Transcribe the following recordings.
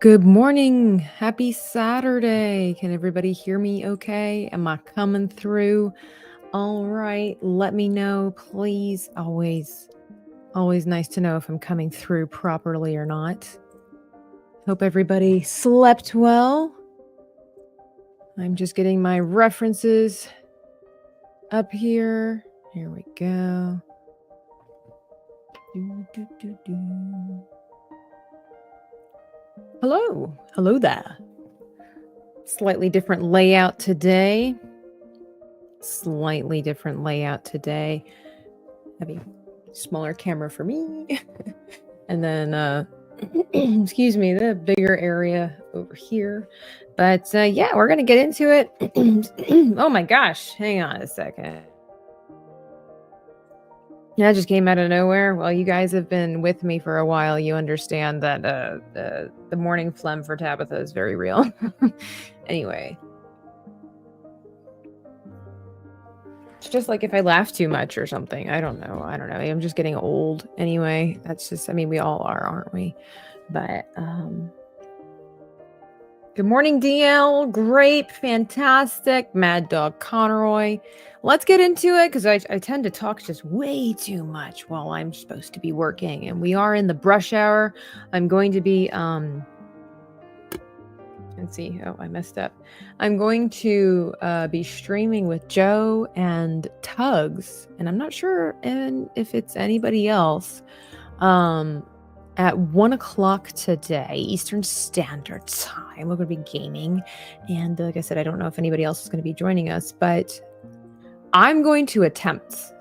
Good morning. Happy Saturday. Can everybody hear me okay? Am I coming through? All right. Let me know, please. Always nice to know if I'm coming through properly or not. Hope everybody slept well. I'm just getting my references up here. Here we go. Hello there. Slightly different layout today. Having smaller camera for me. And then, excuse me, the bigger area over here. But yeah, we're going to get into it. Oh my gosh. Hang on a second. Yeah, it just came out of nowhere. Well, you guys have been with me for a while. You understand that the morning phlegm for Tabitha is very real. Anyway. It's just like if I laugh too much or something. I don't know. I'm just getting old anyway. That's just, we all are, aren't we? But good morning, DL. Great, fantastic. Mad Dog Conroy. Let's get into it because I tend to talk just way too much while I'm supposed to be working. And we are in the brush hour. I'm going to be let's see. Oh, I messed up. I'm going to be streaming with Joe and Tugs, and I'm not sure if it's anybody else. At 1 o'clock today, Eastern Standard Time, we're going to be gaming. And like I said, I don't know if anybody else is going to be joining us, but I'm going to attempt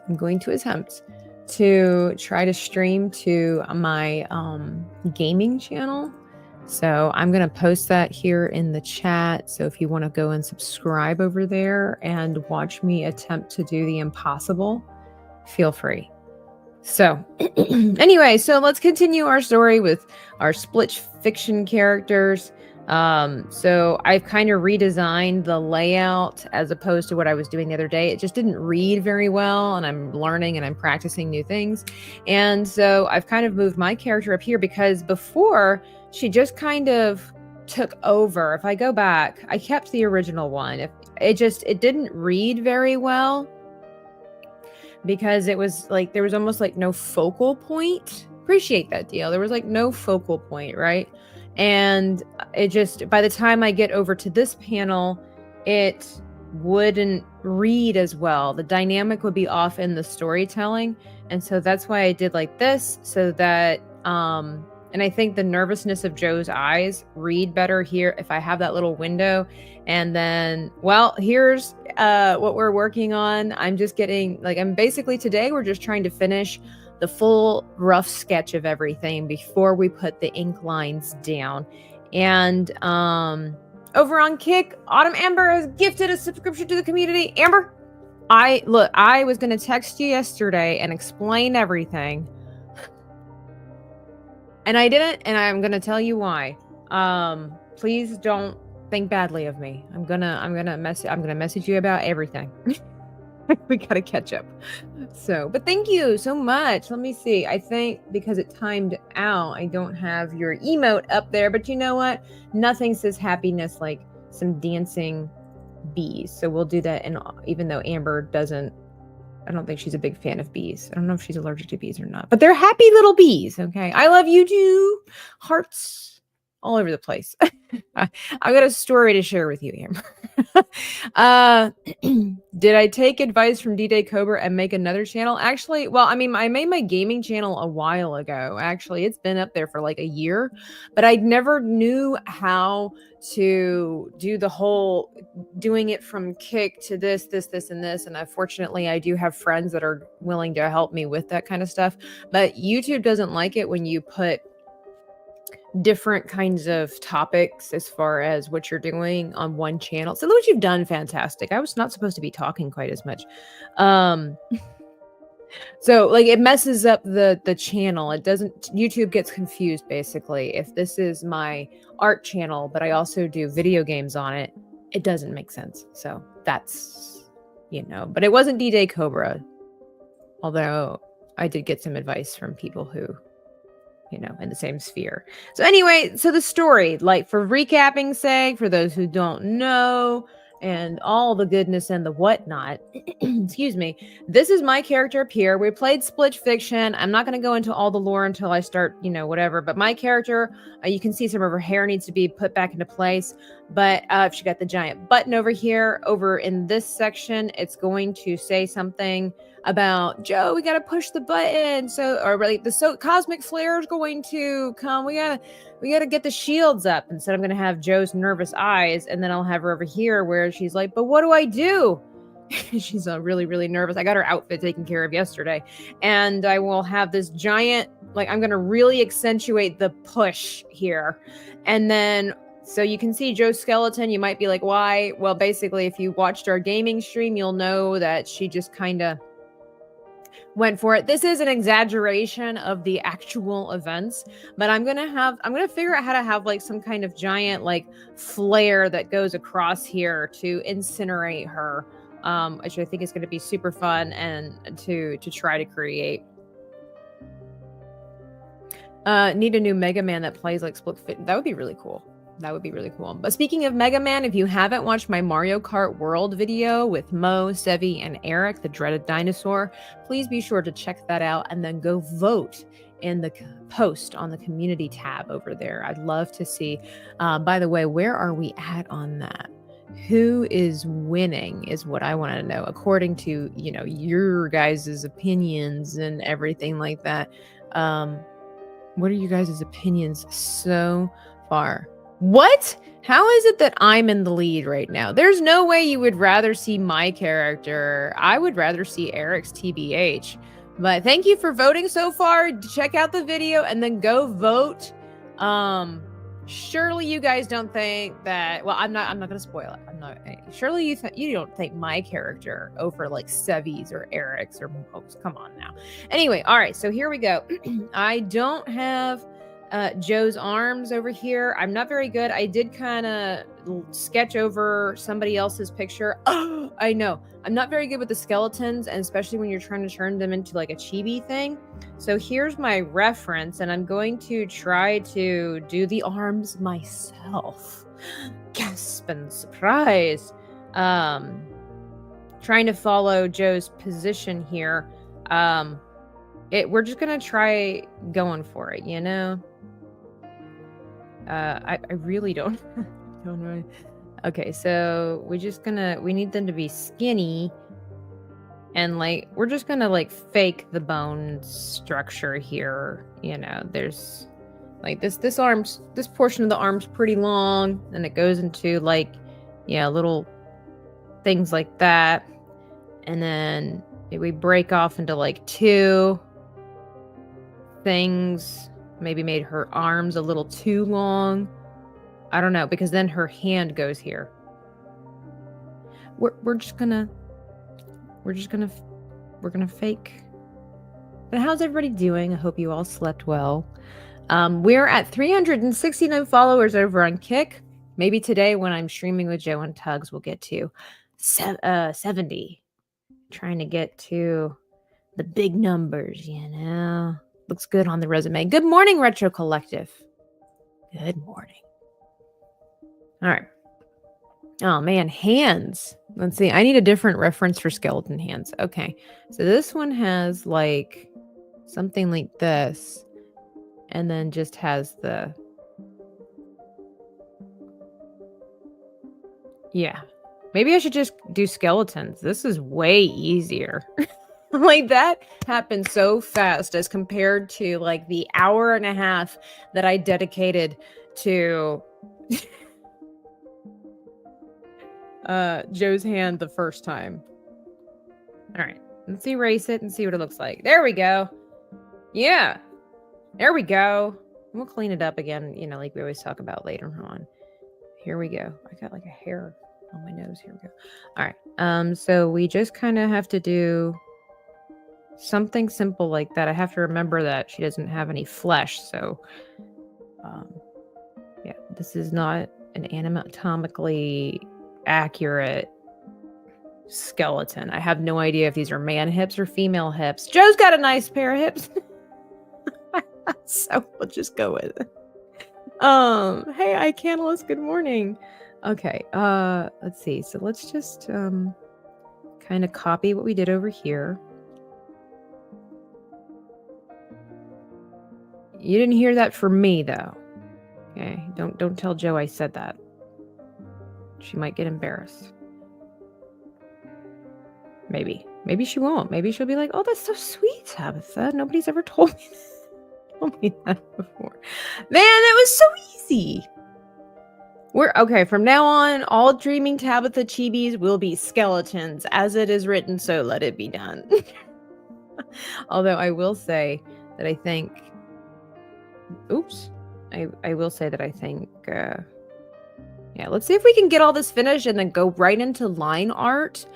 to try to stream to my gaming channel. So I'm going to post that here in the chat. So if you want to go and subscribe over there and watch me attempt to do the impossible, feel free. So anyway, so let's continue our story with our split fiction characters. So I've kind of redesigned the layout as opposed to what I was doing the other day. It just didn't read very well, and I'm learning and I'm practicing new things. And so I've kind of moved my character up here because before she just kind of took over. If I go back, I kept the original one. It didn't read very well, because it was like there was almost like no focal point. Appreciate that deal. There was like no focal point, right? And it just, by the time I get over to this panel, it wouldn't read as well. The dynamic would be off in the storytelling. And so that's why I did like this, so that and I think the nervousness of Joe's eyes read better here if I have that little window. And then, well, here's what we're working on. I'm just getting, basically today we're just trying to finish the full rough sketch of everything before we put the ink lines down. And over on Kick, Autumn Amber has gifted a subscription to the community. Amber, I was going to text you yesterday and explain everything. And I didn't, and I'm gonna tell you why. Please don't think badly of me. I'm gonna message you about everything. We gotta catch up. So, but thank you so much. Let me see. I think because it timed out, I don't have your emote up there. But you know what? Nothing says happiness like some dancing bees. So we'll do that. And even though Amber doesn't. I don't think she's a big fan of bees. I don't know if she's allergic to bees or not, but they're happy little bees. Okay. I love you too. Hearts all over the place. I've got a story to share with you, Amber. Did I take advice from D-Day Cobra and make another channel? Actually, well, I mean, I made my gaming channel a while ago. Actually, it's been up there for like a year, but I never knew how to do the whole doing it from Kick to this, and this. And unfortunately, I do have friends that are willing to help me with that kind of stuff. But YouTube doesn't like it when you put different kinds of topics as far as what you're doing on one channel. So what you've done, fantastic. I was not supposed to be talking quite as much. So like it messes up the channel. It doesn't, YouTube gets confused basically. If this is my art channel, but I also do video games on it, it doesn't make sense. So that's, but it wasn't D-Day Cobra. Although I did get some advice from people who, in the same sphere. So anyway, so the story, like for recapping sake, for those who don't know, and all the goodness and the whatnot, excuse me, this is my character up here. We played Split Fiction. I'm not going to go into all the lore until I start, whatever. But my character, you can see some of her hair needs to be put back into place. But she got the giant button over here. Over in this section, it's going to say something about Joe, we gotta push the button. So, or like the cosmic flare is going to come. We gotta get the shields up. Instead, I'm gonna have Joe's nervous eyes, and then I'll have her over here where she's like, "But what do I do?" She's really, really nervous. I got her outfit taken care of yesterday, and I will have this giant. Like, I'm gonna really accentuate the push here, and then. So you can see Joe's skeleton. You might be like, why? Well, basically, if you watched our gaming stream, you'll know that she just kind of went for it. This is an exaggeration of the actual events, but I'm going to figure out how to have like some kind of giant like flare that goes across here to incinerate her, which I think is going to be super fun and to try to create. Need a new Mega Man that plays like Split Fit. That would be really cool. That would be really cool. But speaking of Mega Man, if you haven't watched my Mario Kart World video with Mo, Sevi, and Eric, the dreaded dinosaur, please be sure to check that out and then go vote in the post on the community tab over there. I'd love to see. By the way, where are we at on that? Who is winning is what I want to know, according to, your guys' opinions and everything like that. What are you guys' opinions so far? What? How is it that I'm in the lead right now? There's no way you would rather see my character. I would rather see Eric's TBH. But thank you for voting so far. Check out the video and then go vote. Surely you guys don't think that, well, I'm not going to spoil it. Surely you don't think my character over like Sevi's or Eric's or Mo's. Come on now. Anyway, all right, so here we go. I don't have Joe's arms over here. I'm not very good. I did kind of sketch over somebody else's picture. Oh, I know. I'm not very good with the skeletons, and especially when you're trying to turn them into like a chibi thing. So here's my reference, and I'm going to try to do the arms myself. Gasp and surprise. Trying to follow Joe's position here. We're just gonna try going for it, I really don't know. Okay, so we need them to be skinny, and like we're just gonna like fake the bone structure here. There's like this portion of the arm's pretty long, and it goes into like little things like that, and then we break off into like two things. Maybe made her arms a little too long. I don't know, because then her hand goes here. We're just gonna fake. But how's everybody doing? I hope you all slept well. We're at 369 followers over on Kick. Maybe today when I'm streaming with Joe and Tugs, we'll get to 70. Trying to get to the big numbers, Looks good on the resume. Good morning, Retro Collective. Good morning. All right. Oh, man. Hands. Let's see. I need a different reference for skeleton hands. Okay. So this one has like something like this. And then just has the Yeah. Maybe I should just do skeletons. This is way easier. Like, that happened so fast as compared to, like, the hour and a half that I dedicated to Joe's hand the first time. All right. Let's erase it and see what it looks like. There we go. Yeah. There we go. We'll clean it up again, you know, like we always talk about later on. Here we go. I got like a hair on my nose. Here we go. All right. So we just kind of have to do something simple like that. I have to remember that she doesn't have any flesh. So, yeah, this is not an anatomically accurate skeleton. I have no idea if these are man hips or female hips. Joe's got a nice pair of hips. So we'll just go with it. Hey, iCanalist, good morning. Okay, let's see. So let's just kind of copy what we did over here. You didn't hear that from me though. Okay, don't tell Joe I said that. She might get embarrassed. Maybe she won't. Maybe she'll be like, "Oh, that's so sweet, Tabitha. Nobody's ever told me that before." Man, that was so easy. We're okay. From now on, all Dreaming Tabitha Chibis will be skeletons. As it is written, so let it be done. Although I will say that I think... Oops. I will say that I think... yeah, let's see if we can get all this finished and then go right into line art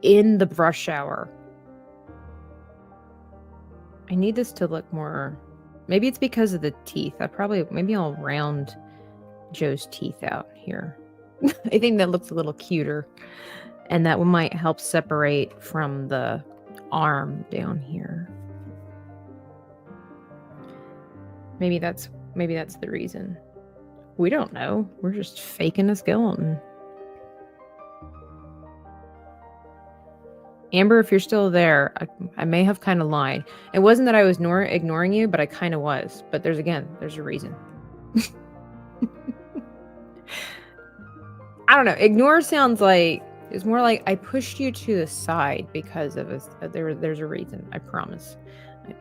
in the brush shower. I need this to look more... Maybe it's because of the teeth. Maybe I'll round Joe's teeth out here. I think that looks a little cuter. And that one might help separate from the arm down here. Maybe that's the reason. We don't know. We're just faking a skeleton. Amber, if you're still there, I may have kind of lied. It wasn't that I was ignoring you, but I kind of was. But there's a reason. I don't know. Ignore sounds like... It's more like I pushed you to the side because of there's a reason. I promise.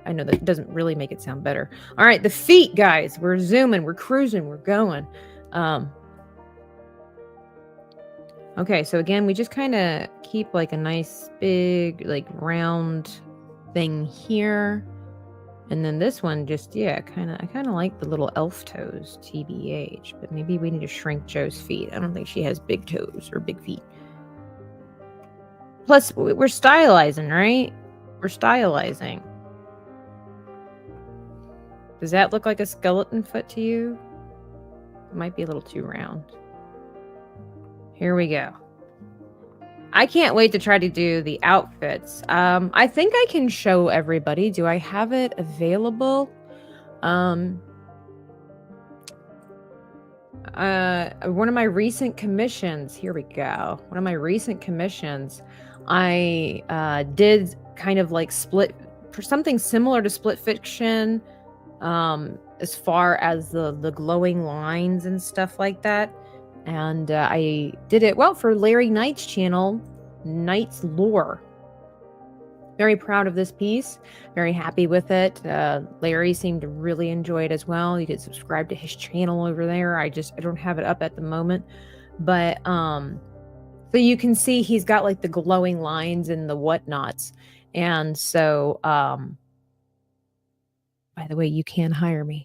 I know that doesn't really make it sound better. All right, the feet, guys. We're zooming. We're cruising. We're going. Okay, so again, we just kind of keep like a nice big, like round thing here. And then this one just, yeah, I kind of like the little elf toes, TBH. But maybe we need to shrink Joe's feet. I don't think she has big toes or big feet. Plus, we're stylizing, right? We're stylizing. Does that look like a skeleton foot to you? It might be a little too round. Here we go. I can't wait to try to do the outfits. I think I can show everybody. Do I have it available? One of my recent commissions. Here we go. One of my recent commissions. I did kind of like split for something similar to split fiction. As far as the glowing lines and stuff like that. And I did it, well, for Larry Knight's channel, Knight's Lore. Very proud of this piece. Very happy with it. Larry seemed to really enjoy it as well. You could subscribe to his channel over there. I don't have it up at the moment. But, so you can see he's got like the glowing lines and the whatnots. And so, by the way, you can hire me.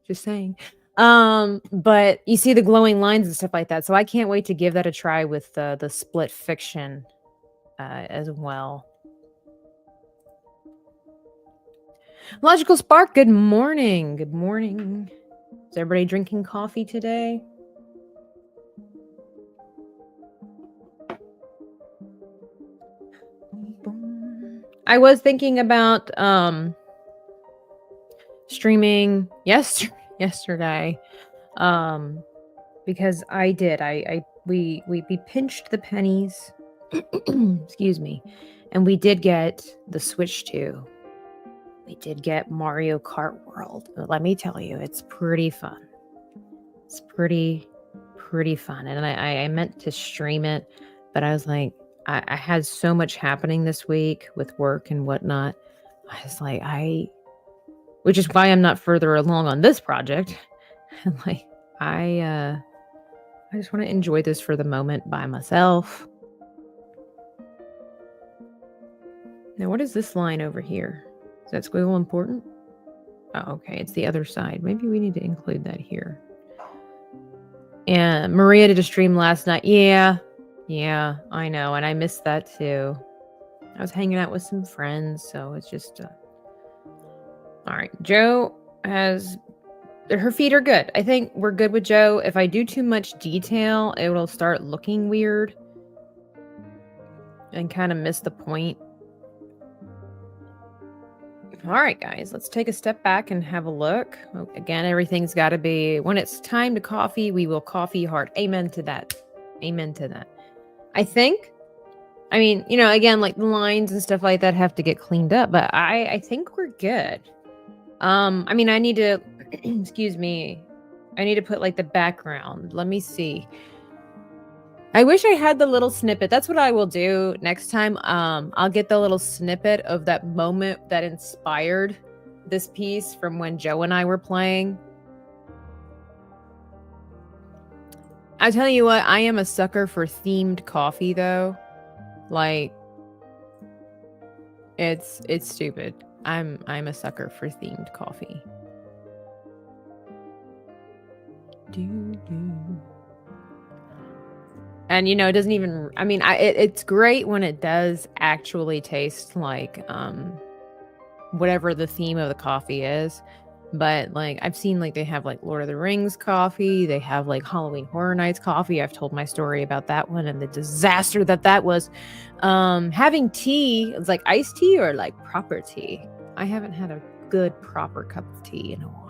Just saying. But you see the glowing lines and stuff like that. So I can't wait to give that a try with the split fiction as well. Logical Spark, good morning. Good morning. Is everybody drinking coffee today? I was thinking about streaming yesterday, because I did. We pinched the pennies, excuse me, and we did get the Switch 2. We did get Mario Kart World. But let me tell you, it's pretty fun. It's pretty pretty fun. And I meant to stream it, but I was like, I had so much happening this week with work and whatnot. I was like, which is why I'm not further along on this project. Like, I just want to enjoy this for the moment by myself. Now, what is this line over here? Is that squiggle important? Oh, okay. It's the other side. Maybe we need to include that here. And Maria did a stream last night. Yeah, I know. And I missed that too. I was hanging out with some friends, so it's just... All right. Joe has... Her feet are good. I think we're good with Joe. If I do too much detail, it will start looking weird and kind of miss the point. All right, guys, let's take a step back and have a look. Again, everything's got to be... When it's time to coffee, we will coffee hard. Amen to that. Amen to that. I think... I mean, you know, again, like the lines and stuff like that have to get cleaned up, but I think we're good. I mean, I need to... excuse me. I need to put like the background. Let me see. I wish I had the little snippet. That's what I will do next time. I'll get the little snippet of that moment that inspired this piece from when Joe and I were playing. I tell you what, I am a sucker for themed coffee though. Like, it's stupid. I'm a sucker for themed coffee. And, you know, it doesn't even... I mean, it's great when it does actually taste like whatever the theme of the coffee is. But, like, I've seen, like, they have, like, Lord of the Rings coffee. They have, like, Halloween Horror Nights coffee. I've told my story about that one and the disaster that was. Having tea, it's like iced tea or, like, proper tea. I haven't had a good, proper cup of tea in a while.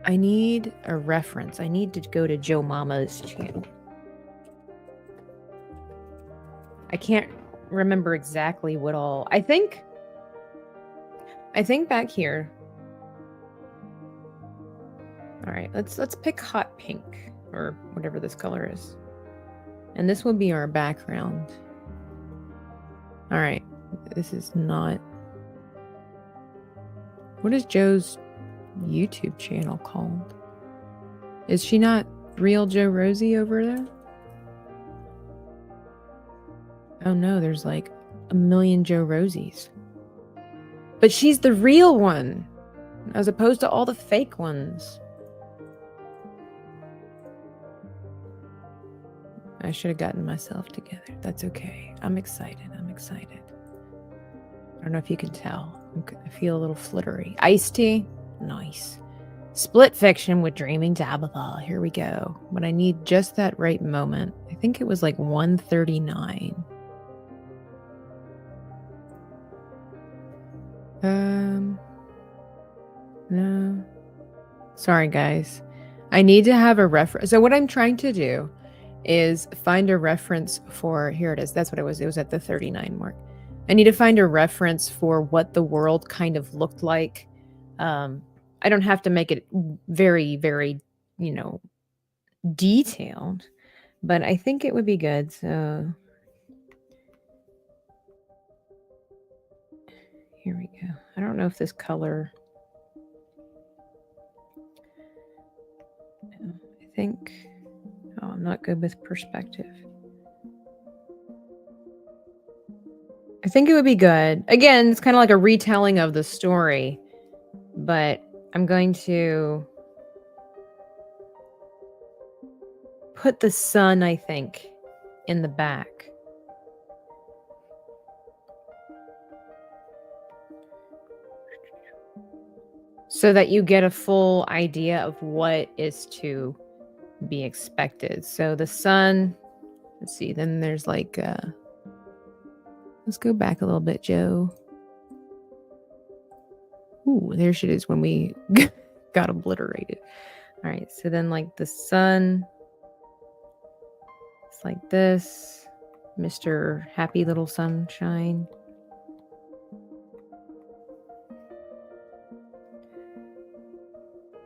I need a reference. I need to go to Joe Mama's channel. I can't remember exactly what all... I think back here. All right, let's pick hot pink or whatever this color is. And this will be our background. All right. This is not... What is Joe's YouTube channel called? Is she not Real Joe Rosie over there? Oh no, there's like a million Joe Rosies. But she's the real one, as opposed to all the fake ones. I should have gotten myself together. That's okay. I'm excited. I don't know if you can tell. I feel a little flittery. Iced tea? Nice. Split fiction with Dreaming Tabitha. Here we go. But I need just that right moment. I think it was like 1:39. No. Sorry, guys. I need to have a reference. So what I'm trying to do is find a reference for... Here it is. That's what it was. It was at the 39 mark. I need to find a reference for what the world kind of looked like. I don't have to make it very, very, you know, detailed, but I think it would be good. So here we go. I don't know if this color... I think... Oh, I'm not good with perspective. I think it would be good. Again, it's kind of like a retelling of the story, but I'm going to put the sun, I think, in the back. So that you get a full idea of what is to be expected. So the sun, let's see, then there's like... let's go back a little bit, Joe. Ooh, there she is when we got obliterated. All right, so then like the sun, it's like this. Mr. Happy Little Sunshine.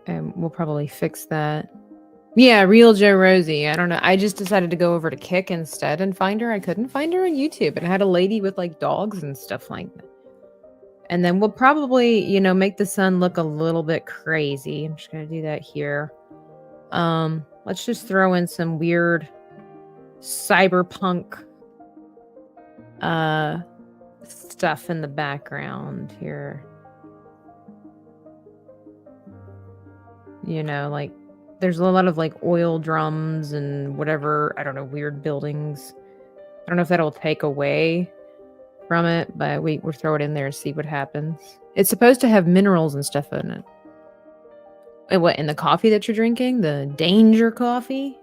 And we'll probably fix that. Yeah, Real Joe Rosie. I don't know. I just decided to go over to Kick instead and find her. I couldn't find her on YouTube. And I had a lady with like dogs and stuff like that. And then we'll probably, you know, make the sun look a little bit crazy. I'm just going to do that here. Let's just throw in some weird cyberpunk stuff in the background here. You know, like there's a lot of like oil drums and whatever, I don't know, weird buildings. I don't know if that'll take away from it, but we'll throw it in there and see what happens. It's supposed to have minerals and stuff in it. And what, in the coffee that you're drinking? The danger coffee?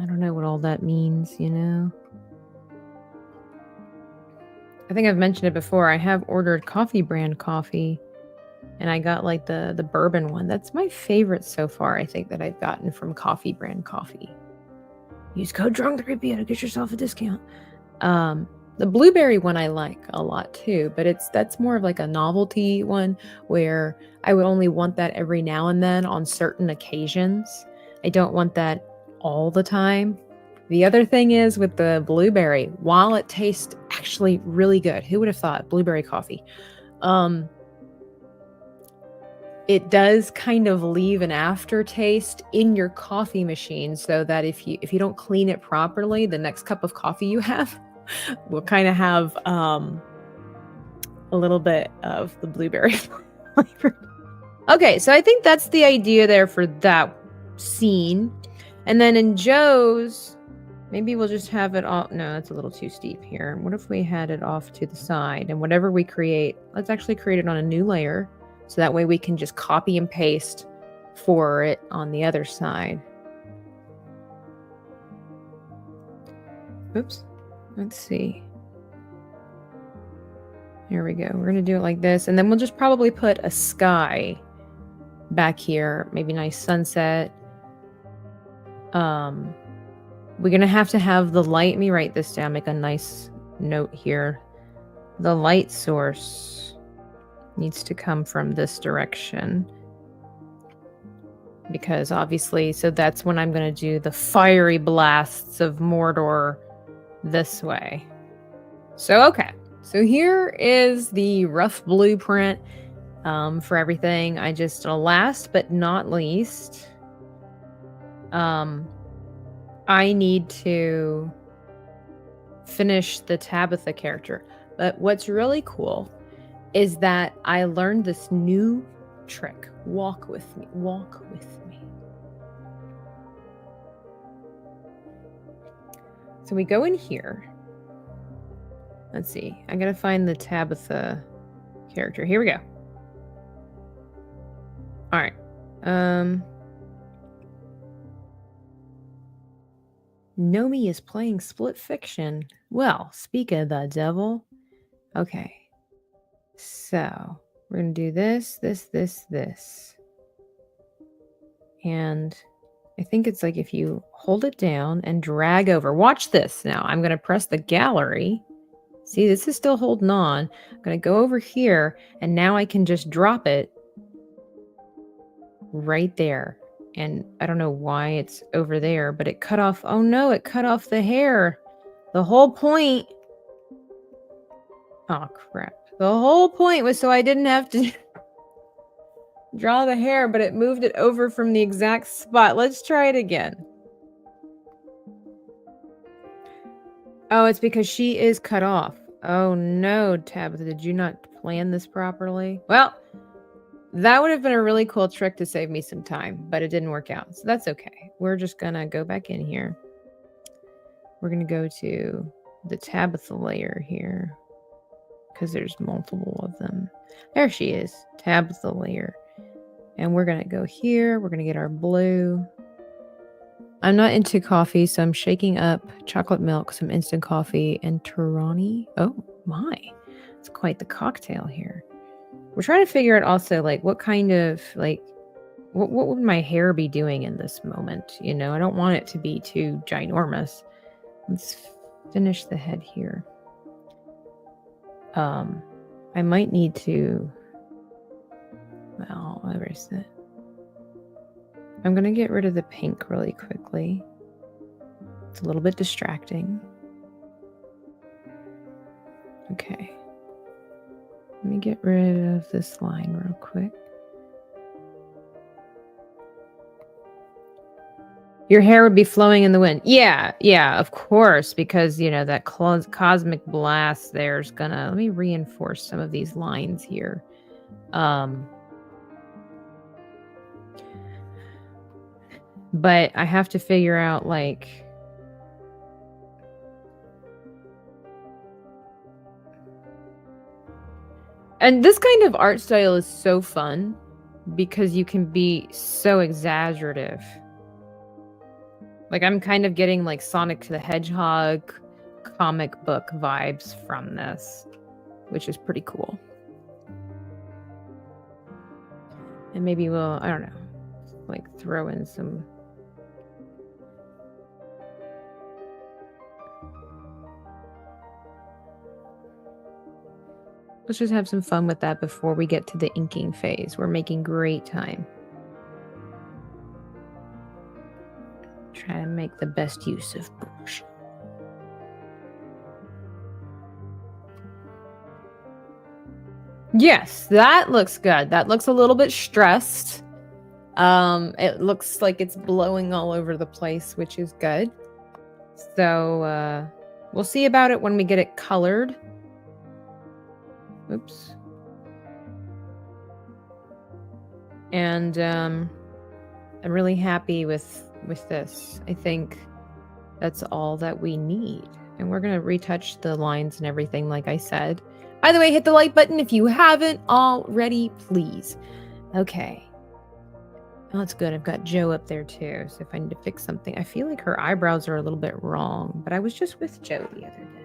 I don't know what all that means, you know? I think I've mentioned it before. I have ordered coffee brand coffee, and I got like the bourbon one. That's my favorite so far, I think, that I've gotten from coffee brand coffee. Use code DRUNK3PO to get yourself a discount. The blueberry one I like a lot too, but that's more of like a novelty one where I would only want that every now and then on certain occasions. I don't want that all the time. The other thing is with the blueberry, while it tastes actually really good, who would have thought blueberry coffee? It does kind of leave an aftertaste in your coffee machine, so that if you don't clean it properly, the next cup of coffee you have will kind of have a little bit of the blueberry flavor. Okay, so I think that's the idea there for that scene. And then in Joe's, maybe we'll just have it off. No, that's a little too steep here. What if we had it off to the side? And whatever we create, let's actually create it on a new layer. So that way we can just copy and paste for it on the other side. Oops. Let's see. Here we go. We're going to do it like this. And then we'll just probably put a sky back here. Maybe nice sunset. We're going to have the light. Let me write this down. Make a nice note here. The light source needs to come from this direction. Because obviously, so that's when I'm going to do the fiery blasts of Mordor this way. So, okay. So here is the rough blueprint for everything. I just, last but not least, I need to finish the Tabitha character. But what's really cool is that I learned this new trick. Walk with me. Walk with me. So we go in here. Let's see. I gotta find the Tabitha character. Here we go. All right. Nomi is playing Split Fiction. Well, speak of the devil. Okay. So we're gonna do this. And I think it's like if you hold it down and drag over. Watch this now. I'm gonna press the gallery. See, this is still holding on. I'm going to go over here, and now I can just drop it right there. And I don't know why it's over there, but it cut off. Oh, no, it cut off the hair. The whole point. Oh, crap. The whole point was so I didn't have to draw the hair, but it moved it over from the exact spot. Let's try it again. Oh, it's because she is cut off. Oh no, Tabitha, did you not plan this properly? Well, that would have been a really cool trick to save me some time, but it didn't work out. So that's okay. We're just gonna go back in here. We're gonna go to the Tabitha layer here because there's multiple of them. There she is, Tabitha layer. And we're gonna go here. We're gonna get our blue. I'm not into coffee, so I'm shaking up chocolate milk, some instant coffee, and Torani. Oh my, it's quite the cocktail here. We're trying to figure out also, like, what kind of, like, what would my hair be doing in this moment? You know, I don't want it to be too ginormous. Let's finish the head here. I might need to, well, where is it? I'm going to get rid of the pink really quickly. It's a little bit distracting. Okay. Let me get rid of this line real quick. Your hair would be flowing in the wind. Yeah, of course, because, you know, that cosmic blast there's gonna... Let me reinforce some of these lines here. But I have to figure out, like... And this kind of art style is so fun because you can be so exaggerative. Like, I'm kind of getting like Sonic the Hedgehog comic book vibes from this, which is pretty cool. And maybe we'll, I don't know, like throw in some... Let's just have some fun with that before we get to the inking phase. We're making great time. Try to make the best use of brush. Yes, that looks good. That looks a little bit stressed. It looks like it's blowing all over the place, which is good. So, we'll see about it when we get it colored. Oops. And, I'm really happy with this. I think that's all that we need. And we're going to retouch the lines and everything, like I said. By the way, hit the like button if you haven't already, please. Okay. Oh, that's good. I've got Joe up there too. So if I need to fix something, I feel like her eyebrows are a little bit wrong, but I was just with Joe the other day.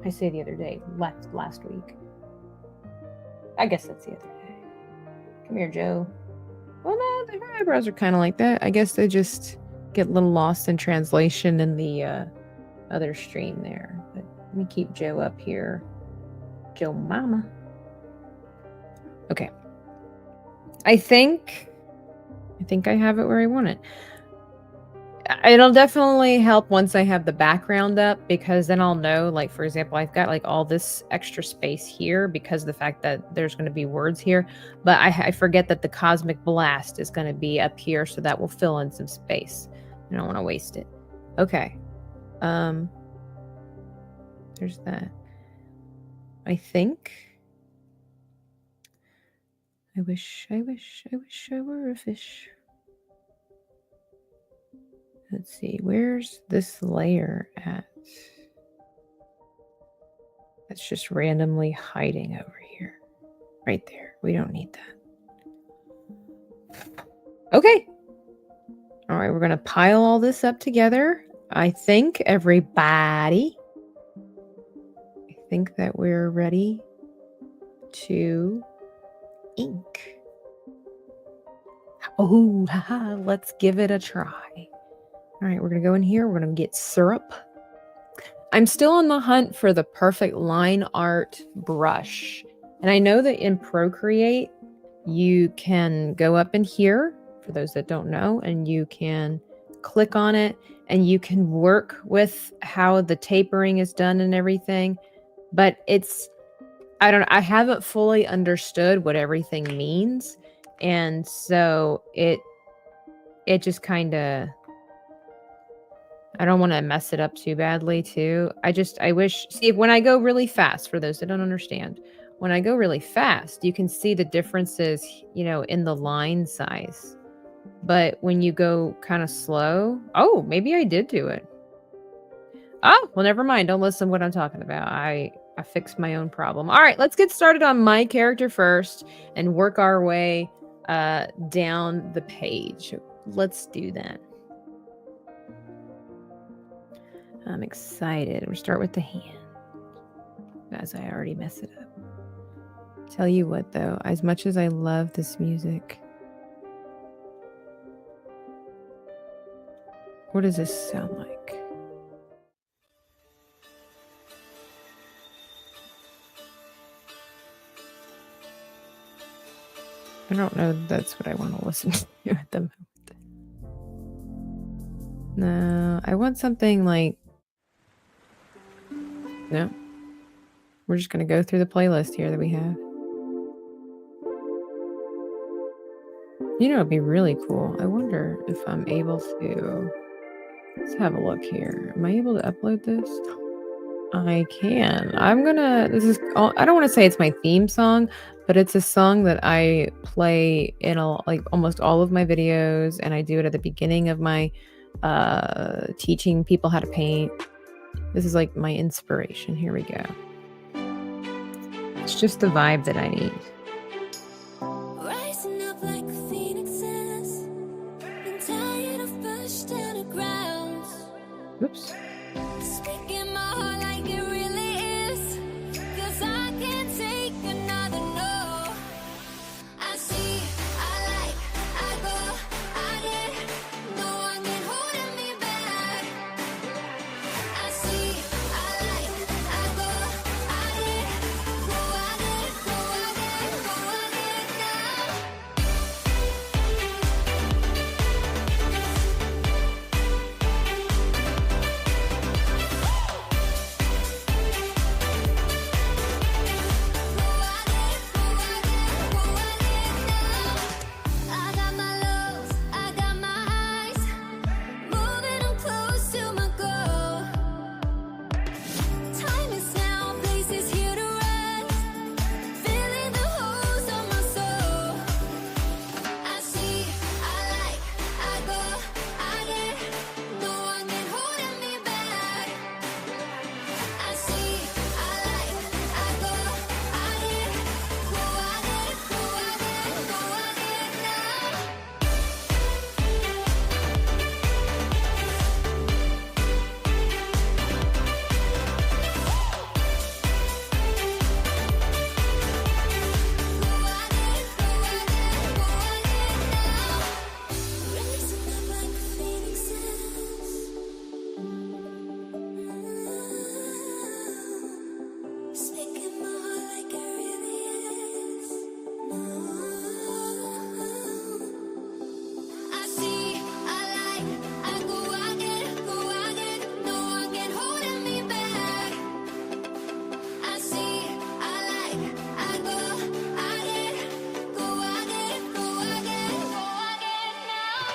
I say the other day, last week. I guess that's the other day. Come here, Joe. Well, no, her eyebrows are kind of like that. I guess they just get a little lost in translation in the other stream there. But let me keep Joe up here. Joe Mama. Okay. I think I have it where I want it. It'll definitely help once I have the background up, because then I'll know, like, for example, I've got like all this extra space here because of the fact that there's going to be words here, but I forget that the cosmic blast is going to be up here, so that will fill in some space. I don't want to waste it. Okay. There's that. I think. I wish I were a fish. Let's see, where's this layer at? That's just randomly hiding over here. Right there. We don't need that. Okay. All right, we're going to pile all this up together. I think, everybody, I think that we're ready to ink. Oh, haha, let's give it a try. All right, we're going to go in here. We're going to get syrup. I'm still on the hunt for the perfect line art brush. And I know that in Procreate, you can go up in here, for those that don't know, and you can click on it, and you can work with how the tapering is done and everything. But it's, I haven't fully understood what everything means. And so it just kind of... I don't want to mess it up too badly too. I wish, see, when I go really fast, for those that don't understand, when I go really fast, you can see the differences, you know, in the line size. But when you go kind of slow, oh, maybe I did do it. Oh, well, never mind. Don't listen to what I'm talking about. I fixed my own problem. All right, let's get started on my character first and work our way down the page. Let's do that. I'm excited. We'll start with the hand, as I already messed it up. Tell you what, though, as much as I love this music, what does this sound like? I don't know. That's what I want to listen to at the moment. No, I want something like, no, we're just gonna go through the playlist here that we have. You know, it'd be really cool. I wonder if I'm able to. Let's have a look here. Am I able to upload this? I can. This is, I don't want to say it's my theme song, but it's a song that I play in like almost all of my videos, and I do it at the beginning of my teaching people how to paint. This is like my inspiration. Here we go. It's just the vibe that I need. Rising up like phoenixes, been tired of pushed to the ground. Oops. Speaking my heart like it really is, 'cause I can't take another no. I see, I like, I go, I get, no one can hold me back. I see, I like, I go, I get, go, I get, go, I get, go, I get now. I got my lows, I got my highs, moving on close to my goal. Time is now, place is here to rest, filling the holes on my soul. I see, I like, I go, I get, no one can hold me back. I see, I like, I go, I get, go, I get, go, I get, go, I get now. Rising up like phoenixes, speaking my heart like it really is. I see, I like, I go, I get, go, I get, no one can hold me back. I see, I like, I go, I get, go, I get, go, I get, go, I get now.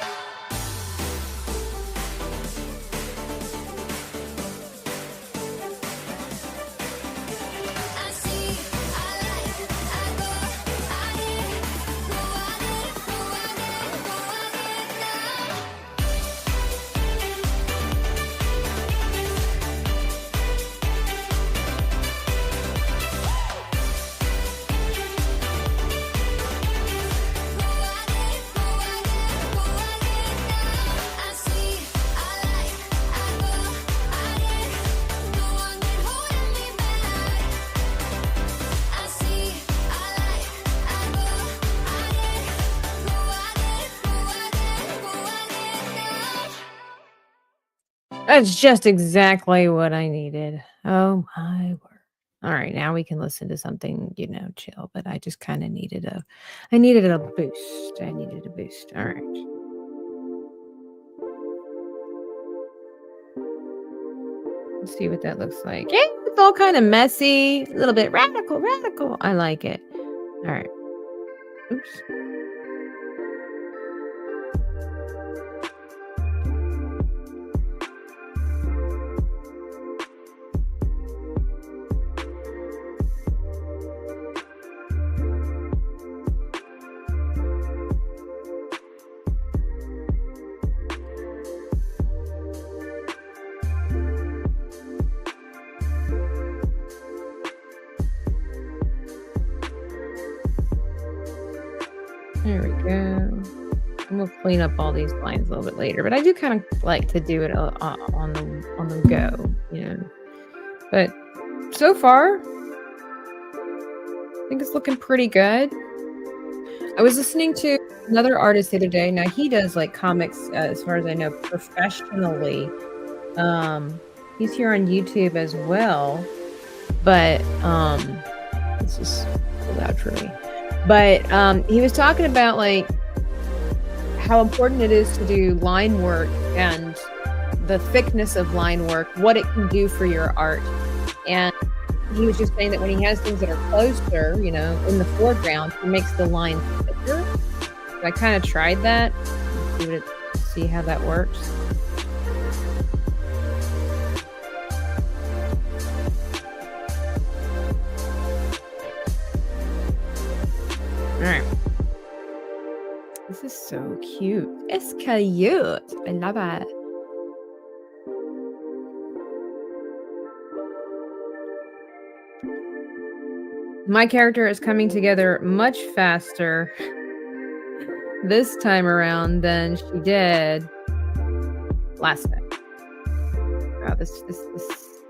I see, I like, I go, I get, go, I get, go, I get, go, I get now. I see, I like, I go, I get, no one can hold me back. I see, I like, I go, I get, go, I get, go, I get, go, I get now. That's just exactly what I needed. Oh my word. All right, now we can listen to something, chill, but I just kind of I needed a boost. I needed a boost. All right. Let's see what that looks like. Yeah, it's all kind of messy, a little bit radical, radical. I like it. All right. Oops. There we go. And we'll clean up all these lines a little bit later, but I do kind of like to do it on the go, But so far, I think it's looking pretty good. I was listening to another artist the other day. Now he does like comics, as far as I know, professionally. He's here on YouTube as well, but this is too loud for me. But he was talking about like how important it is to do line work and the thickness of line work, what it can do for your art. And he was just saying that when he has things that are closer, you know, in the foreground, he makes the line thicker. So I kind of tried that. See how that works. All right. This is so cute. It's cute. I love it. My character is coming together much faster this time around than she did last time. Wow, this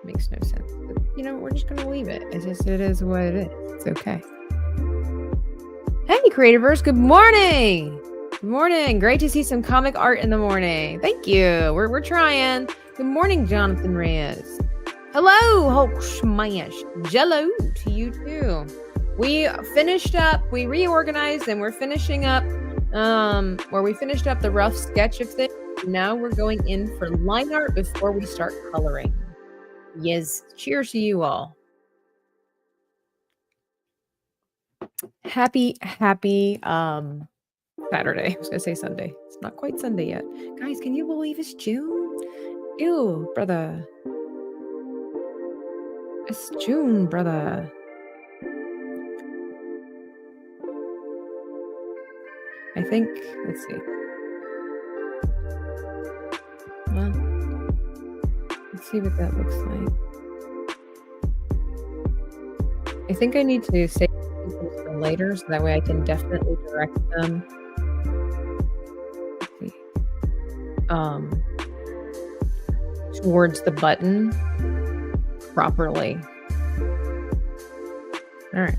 makes no sense. But, you know, we're just gonna leave it. It is what it is. It's okay. Hey, Creativerse, good morning. Good morning. Great to see some comic art in the morning. Thank you. We're trying. Good morning, Jonathan Reyes. Hello, Hulk Smash. Jello to you too. We finished up, we reorganized, and we're finishing up where we finished up the rough sketch of things. Now we're going in for line art before we start coloring. Yes. Cheers to you all. Happy Saturday. I was gonna say Sunday. It's not quite Sunday yet. Guys, can you believe it's June? Ew, brother. It's June, brother. I think, let's see. Well, let's see what that looks like. I think I need to save things for later so that way I can definitely direct them. Let's see. Towards the button properly. All right.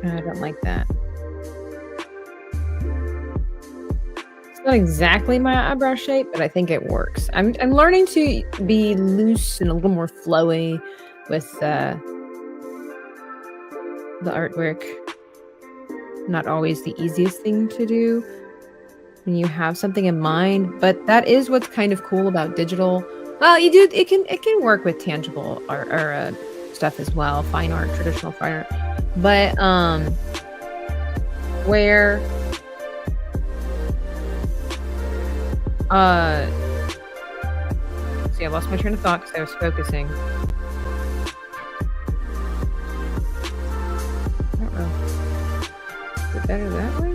I don't like that. It's not exactly my eyebrow shape, but I think it works. I'm learning to be loose and a little more flowy with the artwork. Not always the easiest thing to do when you have something in mind, but that is what's kind of cool about digital. Well, it can work with tangible art or stuff as well, fine art, traditional fine art. But where see, I lost my train of thought because I was focusing. I don't know. Is it better that way?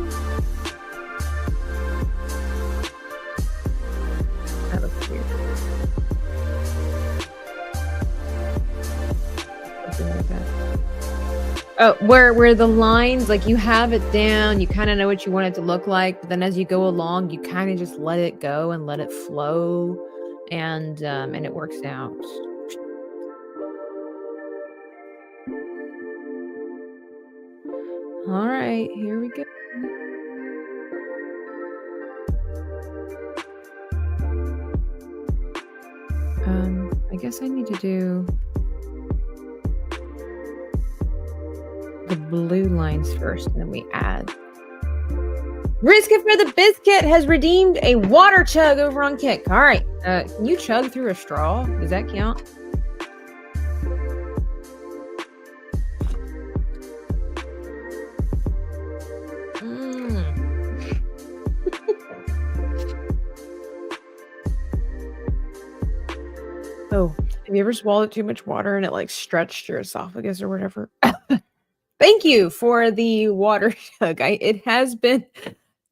That looks weird. Something like that. Oh, where the lines, like you have it down, you kind of know what you want it to look like, but then as you go along, you kind of just let it go and let it flow, and it works out. All right, here we go. I guess I need to do the blue lines first, and then we add. Risk It for the Biscuit has redeemed a water chug over on Kick. All right, can you chug through a straw? Does that count? Oh, have you ever swallowed too much water and it like stretched your esophagus or whatever? Thank you for the water chug. It has been,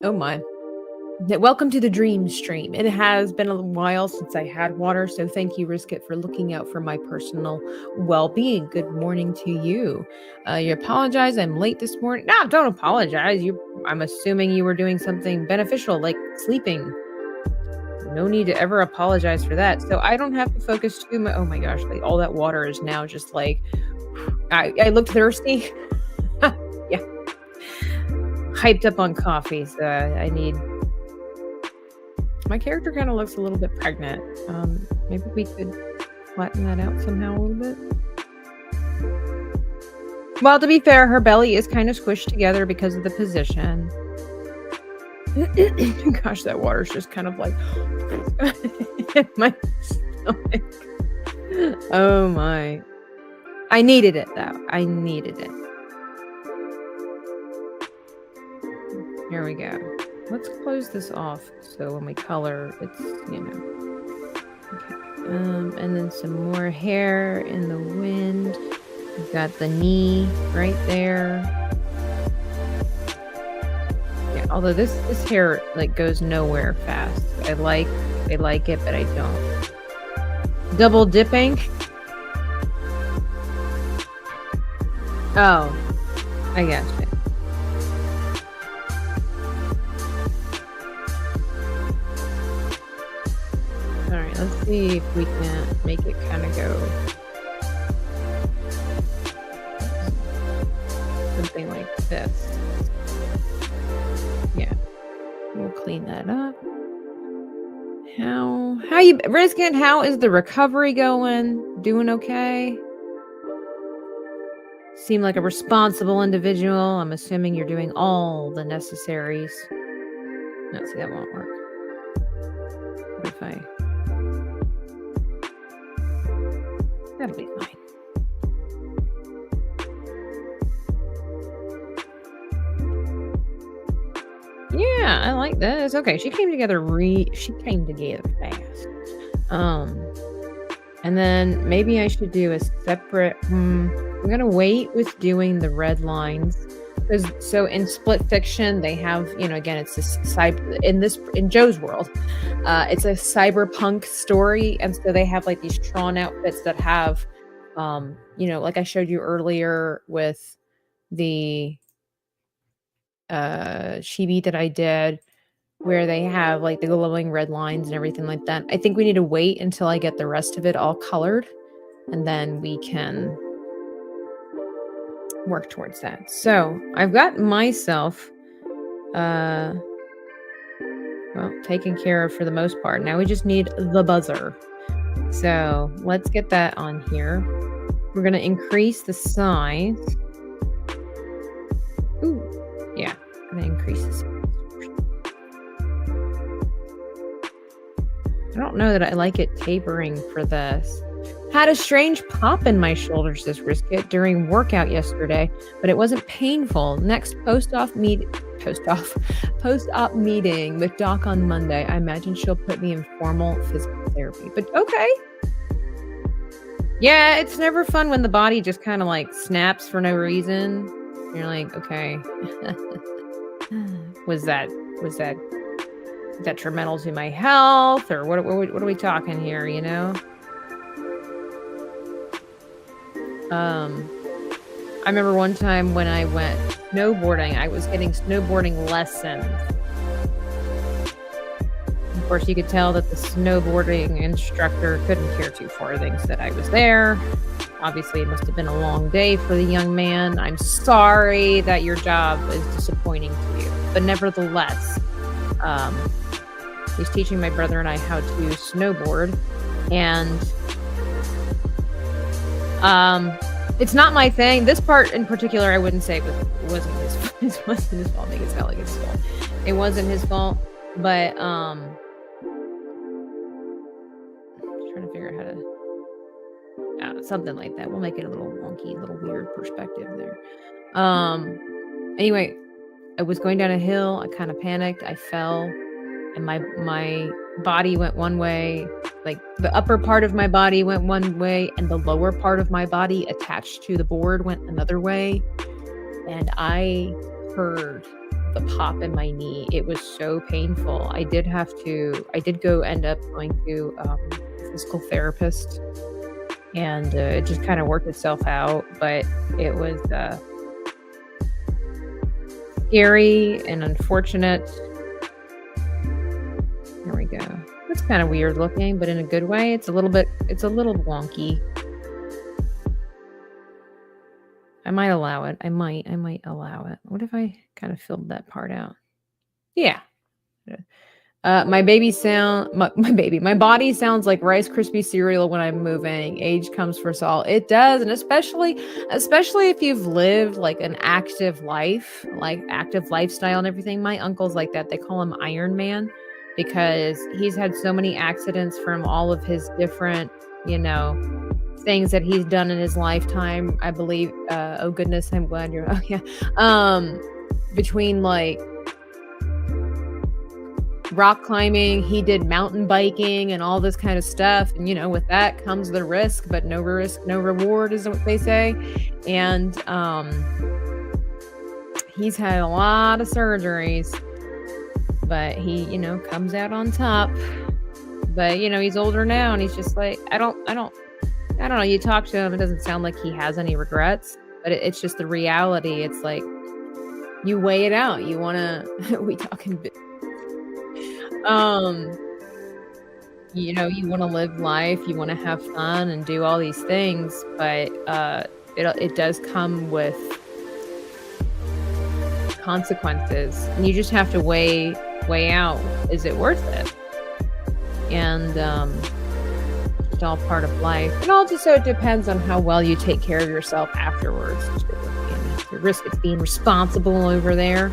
oh my. Welcome to the dream stream. It has been a while since I had water, so thank you, Risk It, for looking out for my personal well-being. Good morning to you. You apologize, I'm late this morning. No, don't apologize. I'm assuming you were doing something beneficial, like sleeping. No need to ever apologize for that. So I don't have to focus too much. Oh my gosh, like all that water is now just like, I look thirsty. Yeah. Hyped up on coffee, so I need. My character kind of looks a little bit pregnant. Maybe we could flatten that out somehow a little bit. Well, to be fair, her belly is kind of squished together because of the position. Gosh, that water's just kind of like in my stomach. Oh my. I needed it though. I needed it. Here we go. Let's close this off so when we color, it's, you know. Okay. And then some more hair in the wind. We've got the knee right there. Yeah, although this hair like goes nowhere fast. I like it, but I don't. Double dipping. Oh, I gotcha. All right, let's see if we can make it kind of go something like this. Yeah, we'll clean that up. How you, Riskin? How is the recovery going? Doing okay? Seem like a responsible individual. I'm assuming you're doing all the necessaries. No, see, that won't work. What if I... That'll be fine. Yeah, I like this. Okay, she came together fast. And then maybe I should do a separate... I'm gonna wait with doing the red lines. Because so in Split Fiction, they have, you know, again, it's this in Joe's world, it's a cyberpunk story, and so they have like these Tron outfits that have, you know, like I showed you earlier with the chibi that I did, where they have like the glowing red lines and everything like that. I think we need to wait until I get the rest of it all colored, and then we can work towards that. So I've got myself well taken care of for the most part. Now we just need the buzzer. So let's get that on here. We're gonna increase the size. Ooh, yeah, I'm gonna increase this. I don't know that I like it tapering for this. Had a strange pop in my shoulders this Risket during workout yesterday, but it wasn't painful. Next post-op meeting with Doc on Monday. I imagine she'll put me in formal physical therapy. But okay. Yeah, it's never fun when the body just kind of like snaps for no reason. You're like, okay. Was that detrimental to my health, or what are we talking here, you know? I remember one time when I went snowboarding, I was getting snowboarding lessons. Of course, you could tell that the snowboarding instructor couldn't care two farthings that I was there. Obviously, it must have been a long day for the young man. I'm sorry that your job is disappointing to you, but nevertheless, he's teaching my brother and I how to snowboard, and it's not my thing. This part in particular, I wouldn't say wasn't his it wasn't his fault. I think it felt like his fault. It wasn't his fault, but I'm trying to figure out how to something like that. We'll make it a little wonky, a little weird perspective there. Anyway, I was going down a hill. I kind of panicked. I fell, and my body went one way. Like the upper part of my body went one way, and the lower part of my body attached to the board went another way. And I heard the pop in my knee. It was so painful. I did end up going to a physical therapist, and it just kind of worked itself out. But it was scary and unfortunate. There we go. It's kind of weird looking, but in a good way. It's a little wonky. I might allow it. I might allow it. What if I kind of filled that part out? Yeah. My body sounds like Rice Krispie cereal when I'm moving. Age comes for us all. It does, and especially if you've lived like an active life, like active lifestyle and everything. My uncle's like that. They call him Iron Man because he's had so many accidents from all of his different, you know, things that he's done in his lifetime. I believe. Oh goodness, I'm glad you're. Oh yeah. Between like rock climbing, he did mountain biking and all this kind of stuff, and with that comes the risk, but no risk no reward is what they say. And he's had a lot of surgeries, but he comes out on top. But he's older now, and he's just like, I don't know, you talk to him, it doesn't sound like he has any regrets, but it's just the reality. It's like you weigh it out. You want to we talking you want to live life, you want to have fun and do all these things, but it does come with consequences, and you just have to weigh out, is it worth it? And it's all part of life, and also it depends on how well you take care of yourself afterwards. The risk of being responsible over there,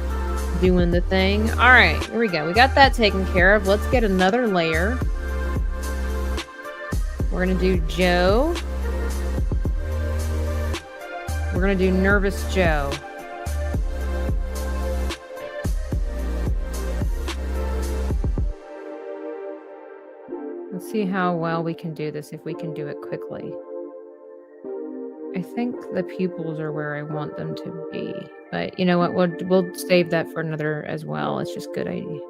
doing the thing. All right, here we go. We got that taken care of. Let's get another layer. We're gonna do Joe. We're gonna do Nervous Joe. Let's see how well we can do this, if we can do it quickly. I think the pupils are where I want them to be, but you know what? We'll save that for another as well. It's just a good idea.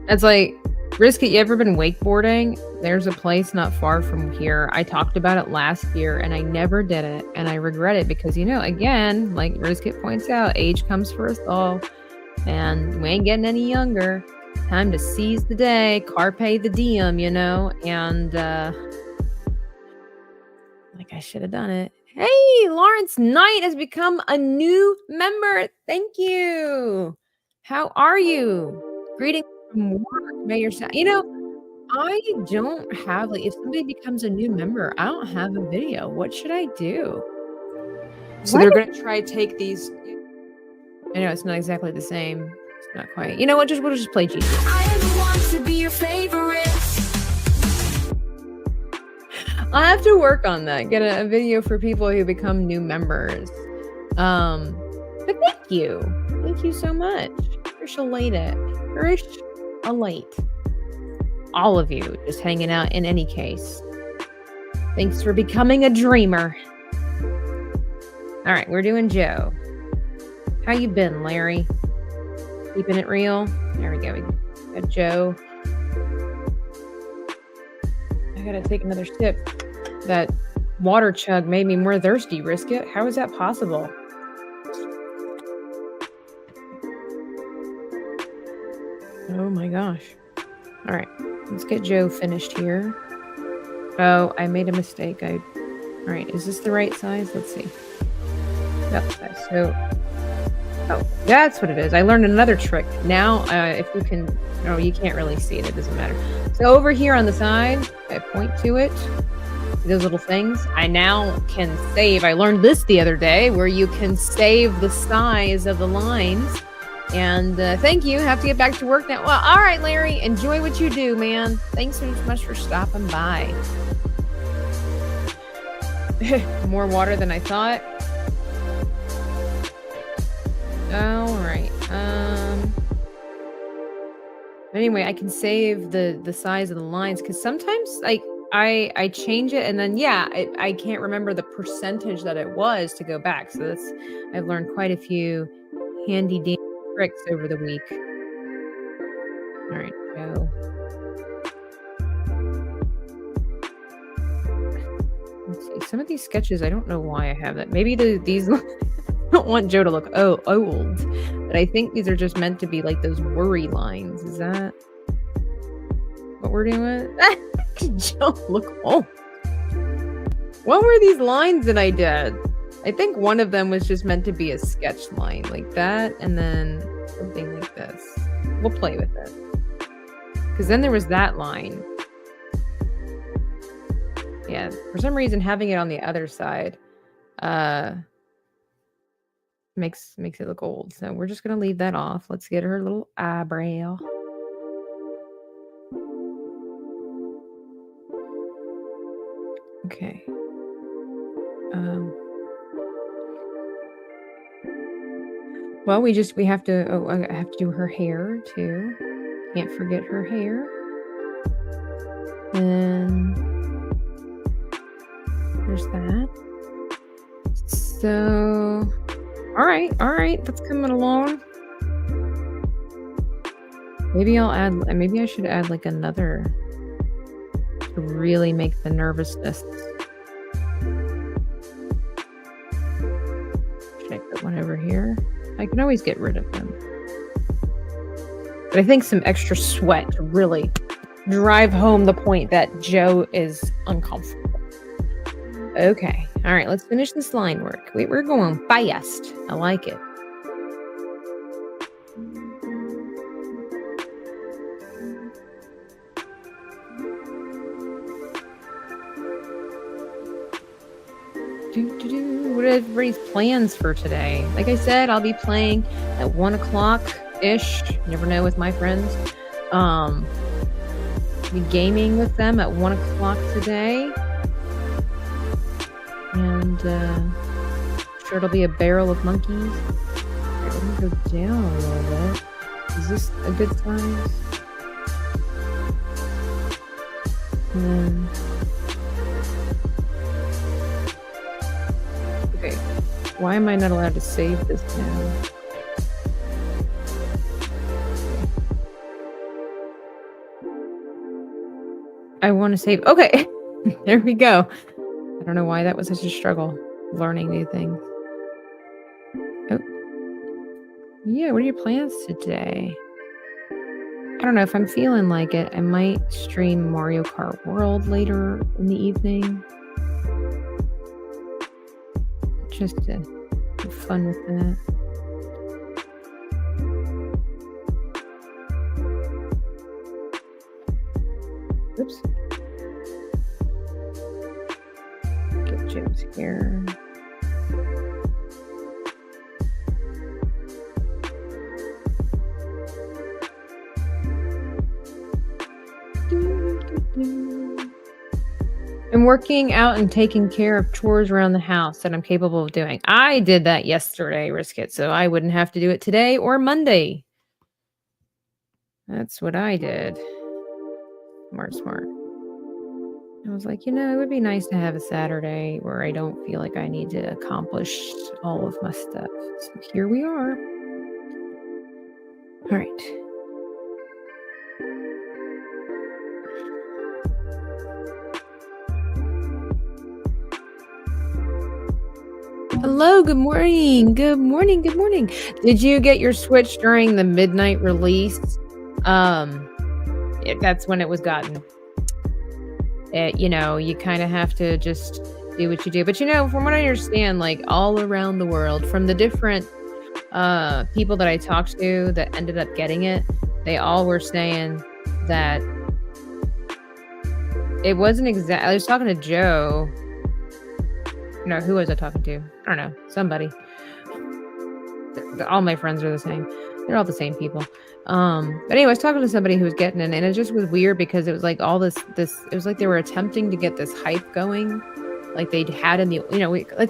It's like, Risket, you ever been wakeboarding? There's a place not far from here. I talked about it last year and I never did it. And I regret it because, again, like Risket points out, age comes for us all. And we ain't getting any younger. Time to seize the day. Carpe the diem, And, like, I should have done it. Hey, Lawrence Knight has become a new member. Thank you. How are you? Greetings from work. May your I don't have, like, if somebody becomes a new member, I don't have a video. What should I do? So they're going to try to take these. I know it's not exactly the same. It's not quite. You know what? We'll just play Chibis. I want to be your favorite. I'll have to work on that. Get a video for people who become new members. But thank you. Thank you so much. Alate. All of you just hanging out in any case. Thanks for becoming a dreamer. All right, we're doing Joe. How you been, Larry? Keeping it real? There we go. We got Joe. I gotta take another sip. That water chug made me more thirsty, Risket. How is that possible? Oh my gosh. All right, let's get Joe finished here. Oh, I made a mistake. All right, is this the right size? Let's see. Yep, oh, that's what it is. I learned another trick. Now, if we can, no, you can't really see it. It doesn't matter. So over here on the side, I point to it. Those little things. I now can save. I learned this the other day, where you can save the size of the lines. And thank you. Have to get back to work now. Well, all right, Larry. Enjoy what you do, man. Thanks so much for stopping by. More water than I thought. All right. Anyway, I can save the size of the lines, because sometimes I change it, and then I can't remember the percentage that it was to go back. So I've learned quite a few handy dandy tricks over the week. All right, Joe. Let's see. Some of these sketches, I don't know why I have that. Maybe these don't want Joe to look old, but I think these are just meant to be like those worry lines. Is that what we're doing? Joe look old. What were these lines that I did? I think one of them was just meant to be a sketch line like that, and then something like this. We'll play with it. Because then there was that line. Yeah, for some reason having it on the other side makes it look old. So we're just gonna leave that off. Let's get her little eyebrow. Okay. Well, we have to, I have to do her hair too. Can't forget her hair. And there's that. So, all right, that's coming along. Maybe I should add like another to really make the nervousness. Should I put one over here? I can always get rid of them. But I think some extra sweat to really drive home the point that Joe is uncomfortable. Okay. All right, let's finish this line work. We're going fast. I like it. What are everybody's plans for today? Like I said, I'll be playing at 1 o'clock-ish. Never know with my friends. Be gaming with them at 1 o'clock today. And sure it'll be a barrel of monkeys. Alright, let me go down a little bit. Is this a good size? And then okay. Why am I not allowed to save this now? I want to save. Okay. There we go. I don't know why that was such a struggle, learning new things. Oh. Yeah, what are your plans today? I don't know, if I'm feeling like it, I might stream Mario Kart World later in the evening. Just to have fun with that. Oops. Get James here. I'm working out and taking care of chores around the house that I'm capable of doing. I did that yesterday, Riskit, so I wouldn't have to do it today or Monday. That's what I did. Smart. I was like, it would be nice to have a Saturday where I don't feel like I need to accomplish all of my stuff. So here we are. All right. Hello, good morning. Good morning. Did you get your Switch during the midnight release? That's when it was gotten. You kind of have to just do what you do. But from what I understand, like all around the world, from the different people that I talked to that ended up getting it, they all were saying that it wasn't exact. I was talking to Joe. No, who was I talking to? I don't know. Somebody. All my friends are the same. They're all the same people. But anyway, I was talking to somebody who was getting it, and it just was weird because it was like all this, it was like they were attempting to get this hype going. Like they'd had in the,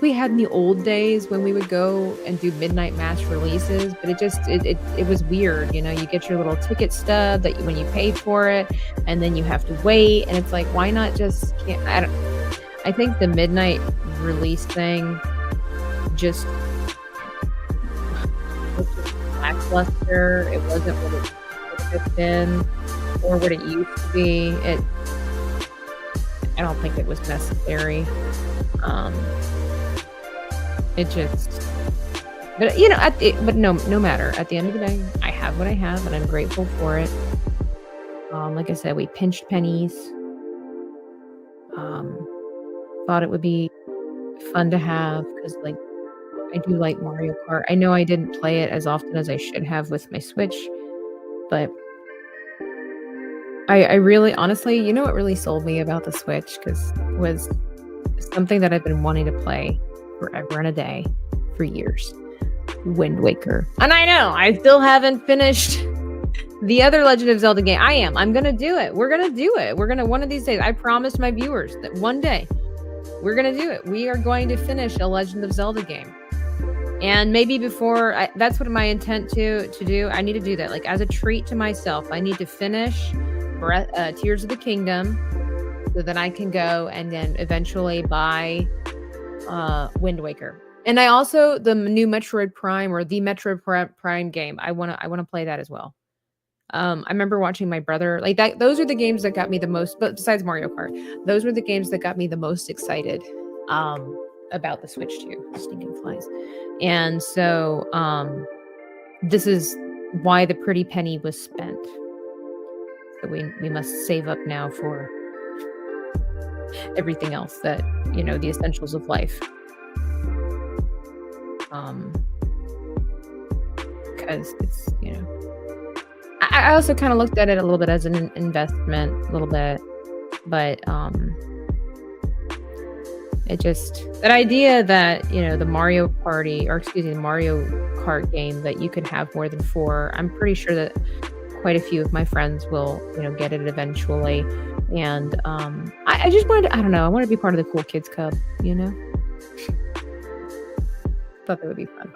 we had in the old days when we would go and do midnight mass releases, but it was weird. You get your little ticket stub that when you pay for it, and then you have to wait. And it's like, why not just, I think the midnight release thing just was just lackluster. It wasn't what it should have been or what it used to be. I don't think it was necessary. It just, But no matter. At the end of the day, I have what I have, and I'm grateful for it. Like I said, we pinched pennies. Thought it would be fun to have because, like, I do like Mario Kart. I know I didn't play it as often as I should have with my Switch, but I really, honestly, you know what really sold me about the Switch was something that I've been wanting to play forever and a day for years. Wind Waker. And I know I still haven't finished the other Legend of Zelda game. I'm gonna do it. We're gonna do it. We're gonna, one of these days, I promised my viewers that one day we're gonna do it. We are going to finish a Legend of Zelda game. And maybe before, that's what my intent to do. I need to do that. Like, as a treat to myself, I need to finish Tears of the Kingdom so that I can go and then eventually buy Wind Waker. And I also, the new Metroid Prime, or the Metroid Prime game, I want to play that as well. I remember watching my brother, like that. Those are the games that got me the most, but besides Mario Kart, those were the games that got me the most excited about the Switch 2, stinking flies. And so this is why the pretty penny was spent. So we must save up now for everything else that, the essentials of life. Because it's, I also kind of looked at it a little bit as an investment, a little bit, but it just, that idea that, the Mario Kart game, that you could have more than 4, I'm pretty sure that quite a few of my friends will, get it eventually. And I just wanted to, I don't know, I want to be part of the cool kids club, Thought that would be fun.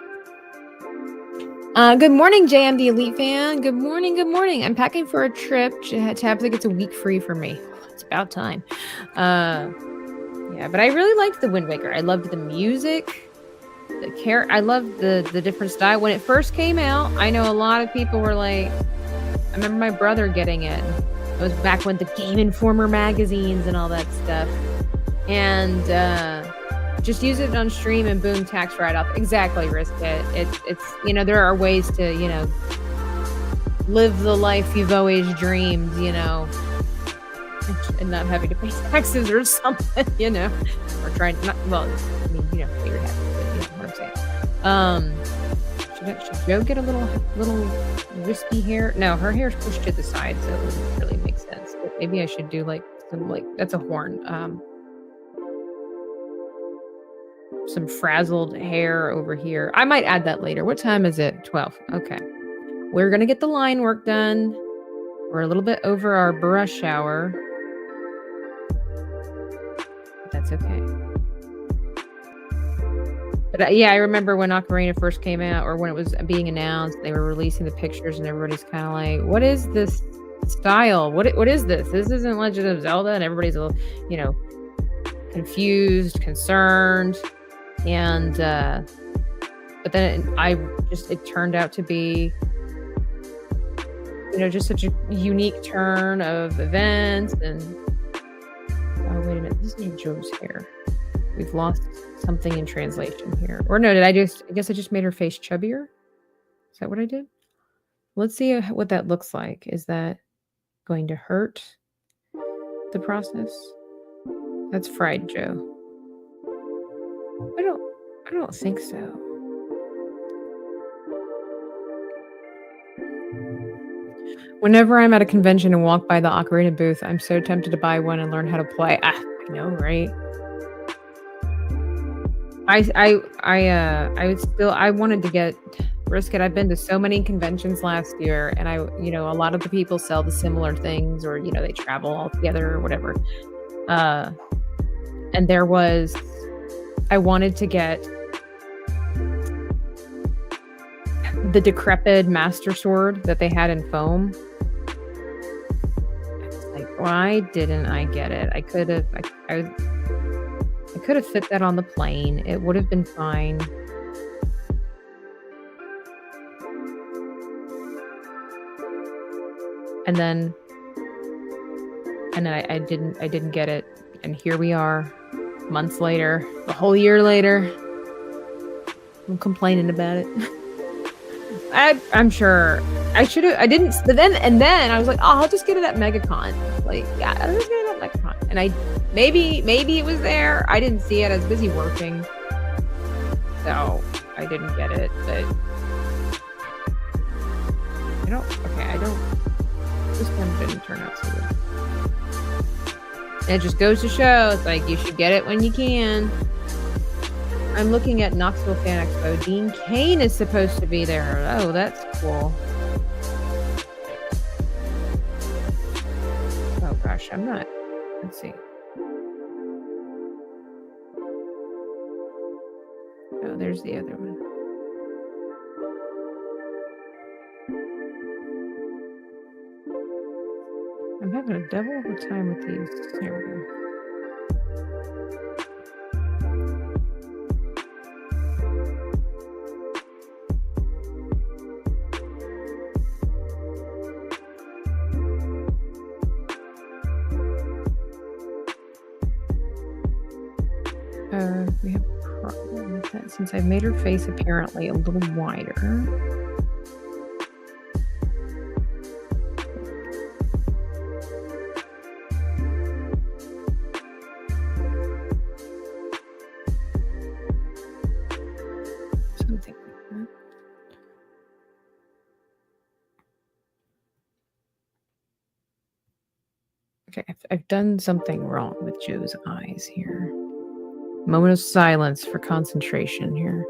Good morning, JM the Elite fan. Good morning. I'm packing for a trip. Tabs, it's a week free for me. It's about time. Yeah, but I really liked the Wind Waker. I loved the music, I loved the different style. When it first came out, I know a lot of people were like, I remember my brother getting it. It was back when the Game Informer magazines and all that stuff. And just use it on stream and boom, tax write-off. Exactly, Risk It. It's there are ways to, live the life you've always dreamed, and not having to pay taxes or something, or trying not, well, I mean, pay your taxes, but you know what I'm saying. Should Joe get a little wispy hair? No, her hair's pushed to the side, so it doesn't really make sense. But maybe I should do that's a horn. Some frazzled hair over here. I might add that later. What time is it? 12. Okay. We're going to get the line work done. We're a little bit over our brush hour. But that's okay. But I remember when Ocarina first came out, or when it was being announced, they were releasing the pictures and everybody's kind of like, what is this style? What is this? This isn't Legend of Zelda. And everybody's a little, confused, concerned. And but then it turned out to be just such a unique turn of events. And oh, wait a minute, this is Joe's hair. We've lost something in translation here. Or no, I guess I just made her face chubbier. Is that what I did? Let's see what that looks like. Is that going to hurt the process? That's fried Joe. I don't think so. Whenever I'm at a convention and walk by the Ocarina booth, I'm so tempted to buy one and learn how to play. I know, right? I wanted to get Risk It. I've been to so many conventions last year, and a lot of the people sell the similar things, or they travel all together or whatever. And I wanted to get the decrepit Master Sword that they had in foam. I was like, why didn't I get it? I could have fit that on the plane. It would have been fine. And then I didn't get it. And here we are, months later, a whole year later. I'm complaining about it. I'm sure I should have. I didn't. But then I was like, oh, I'll just get it at MegaCon. Like, yeah, I'll just get it at MegaCon. And maybe it was there. I didn't see it. I was busy working, so I didn't get it. But I don't. Okay, I don't. This one didn't turn out so good. And it just goes to show, it's like you should get it when you can. I'm looking at Knoxville Fan Expo. Dean Cain is supposed to be there. Oh, that's cool. Oh gosh, I'm not. Let's see. Oh, there's the other one. I'm having a devil of a time with these. There we go. We have a problem with that since I've made her face apparently a little wider. Something like that. Okay, I've done something wrong with Joe's eyes here. Moment of silence for concentration here.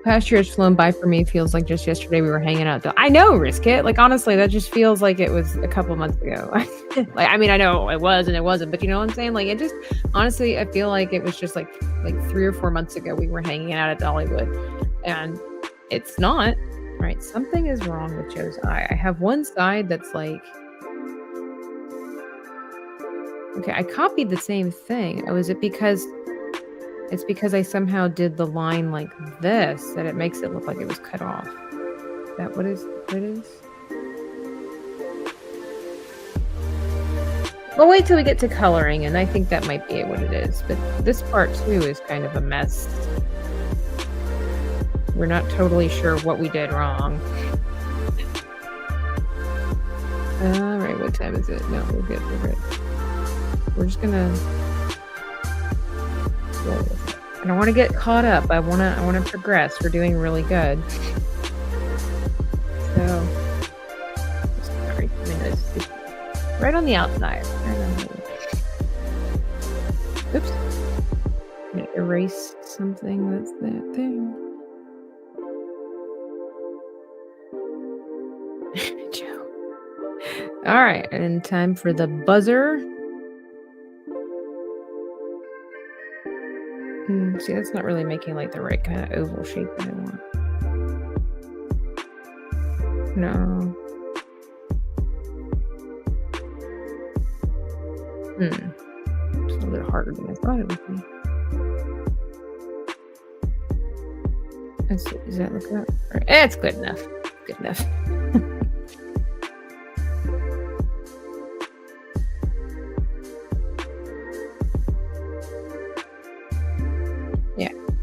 Past year has flown by for me. Feels like just yesterday we were hanging out. I know, Risk It. Like, honestly, that just feels like it was a couple months ago. Like, I mean, I know it was and it wasn't, but you know what I'm saying? Like, it just, honestly, I feel like it was just like 3 or 4 months ago we were hanging out at Dollywood. And it's not, right? Something is wrong with Joe's eye. I have one side that's like, okay, I copied the same thing. Was it because... It's because I somehow did the line like this that it makes it look like it was cut off. Is that what it is? We'll wait till we get to coloring, and I think that might be what it is. But this part too is kind of a mess. We're not totally sure what we did wrong. All right, what time is it? No, we're good. We're good. We're just gonna. I don't want to get caught up. I want to progress. We're doing really good. So, sorry, right on the outside. Oops. I'm gonna erase something that's that thing. Joe. All right, and time for the buzzer. See, that's not really making like the right kind of oval shape that I want. No. It's a little bit harder than I thought it would be. Let's see, does that look up? Right. It's good enough. Good enough.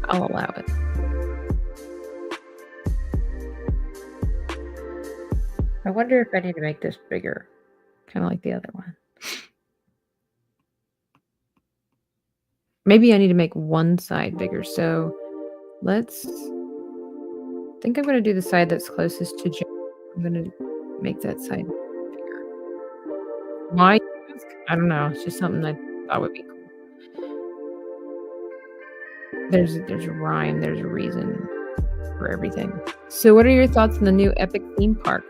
I'll allow it. I wonder if I need to make this bigger, kind of like the other one. Maybe I need to make one side bigger. So let's. I think I'm going to do the side that's closest to Joe. I'm going to make that side bigger. Why? I don't know. It's just something I thought would be cool. There's a rhyme, there's a reason for everything. So what are your thoughts on the new Epic theme park?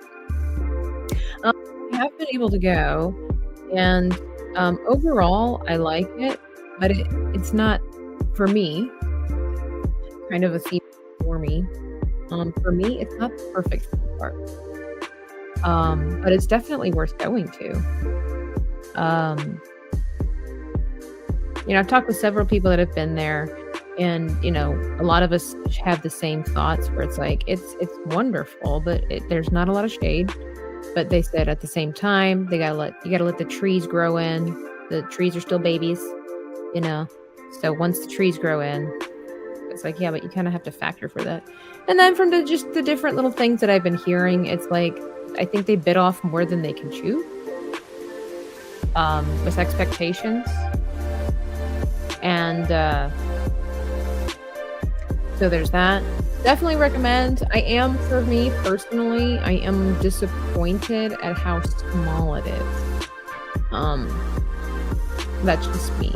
I have been able to go, and overall I like it, but it's not for me, kind of a theme for me. For me, it's not the perfect theme park, but it's definitely worth going to. Um, I've talked with several people that have been there, and a lot of us have the same thoughts where it's like it's wonderful, but there's not a lot of shade. But they said at the same time, you gotta let the trees grow in. The trees are still babies, you know. So once the trees grow in, it's like, yeah, but you kind of have to factor for that. And then from just the different little things that I've been hearing, it's like I think they bit off more than they can chew, with expectations. And so there's that. Definitely recommend. For me personally, I am disappointed at how small it is. Um, that's just me.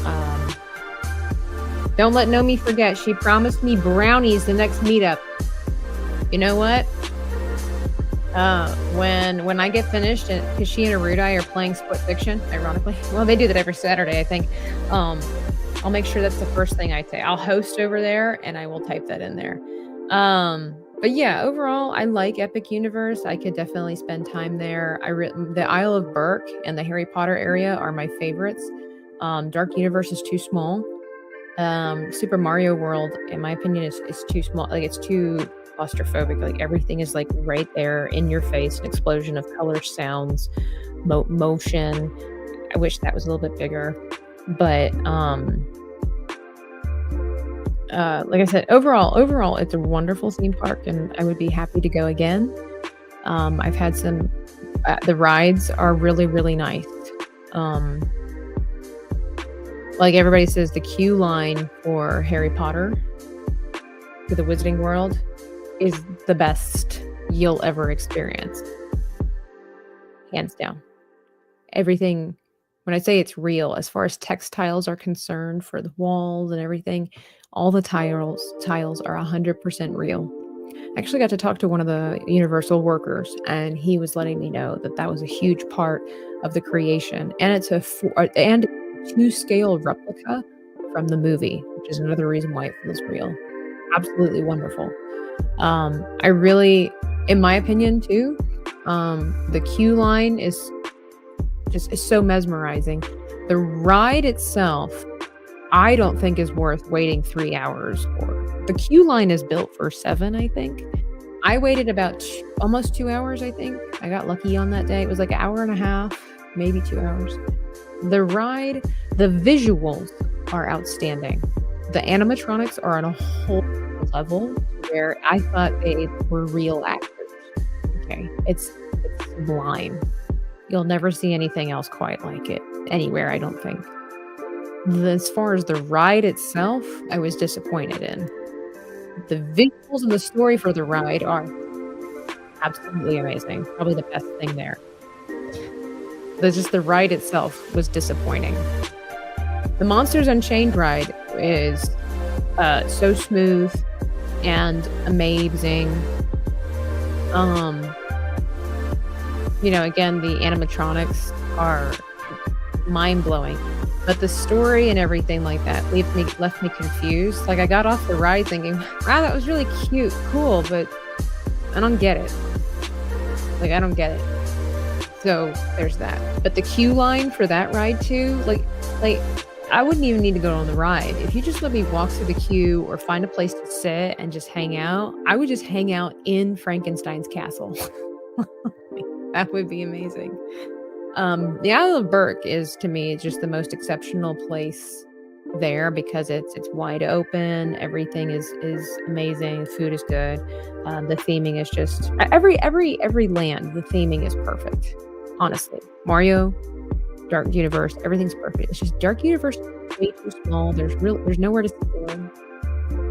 Um, don't let Nomi forget. She promised me brownies the next meetup. You know what? When I get finished, because she and Arudai are playing Split Fiction, ironically. Well, they do that every Saturday, I think. I'll make sure that's the first thing I say. I'll host over there, and I will type that in there. But yeah, overall, I like Epic Universe. I could definitely spend time there. The Isle of Berk and the Harry Potter area are my favorites. Dark Universe is too small. Super Mario World, in my opinion, is too small. Like, it's too claustrophobic. Like, everything is like right there in your face, an explosion of color, sounds, motion. I wish that was a little bit bigger. But like I said, overall, it's a wonderful theme park, and I would be happy to go again. I've had some. The rides are really, really nice. Like everybody says, the queue line for Harry Potter, for the Wizarding World, is the best you'll ever experience. Hands down. Everything, when I say it's real, as far as textiles are concerned, for the walls and everything, all the tiles are 100% real. I actually got to talk to one of the Universal workers, and he was letting me know that was a huge part of the creation, and it's a 2-scale replica from the movie, which is another reason why it feels real. Absolutely wonderful. I really, in my opinion too, the queue line is so mesmerizing. The ride itself, I don't think is worth waiting 3 hours for. The queue line is built for 7, I think. I waited about almost 2 hours, I think. I got lucky on that day. It was like an hour and a half, maybe 2 hours. The ride, the visuals are outstanding. The animatronics are on a whole level where I thought they were real actors. Okay, it's sublime. You'll never see anything else quite like it anywhere, I don't think. As far as the ride itself, I was disappointed in. The visuals and the story for the ride are absolutely amazing. Probably the best thing there. The ride itself was disappointing. The Monsters Unchained ride is so smooth and amazing. Again, the animatronics are mind-blowing, but the story and everything like that left me confused. Like, I got off the ride thinking, wow, that was really cute, cool, but I don't get it. Like, I don't get it. So there's that. But the queue line for that ride too, like I wouldn't even need to go on the ride. If you just let me walk through the queue or find a place to sit and just hang out, I would just hang out in Frankenstein's castle. That would be amazing. The Isle of Berk is, to me, just the most exceptional place there because it's wide open. Everything is amazing. The food is good. The theming is just every land. The theming is perfect. Honestly, Mario, Dark Universe, everything's perfect. It's just Dark Universe is way too small. There's nowhere to sit down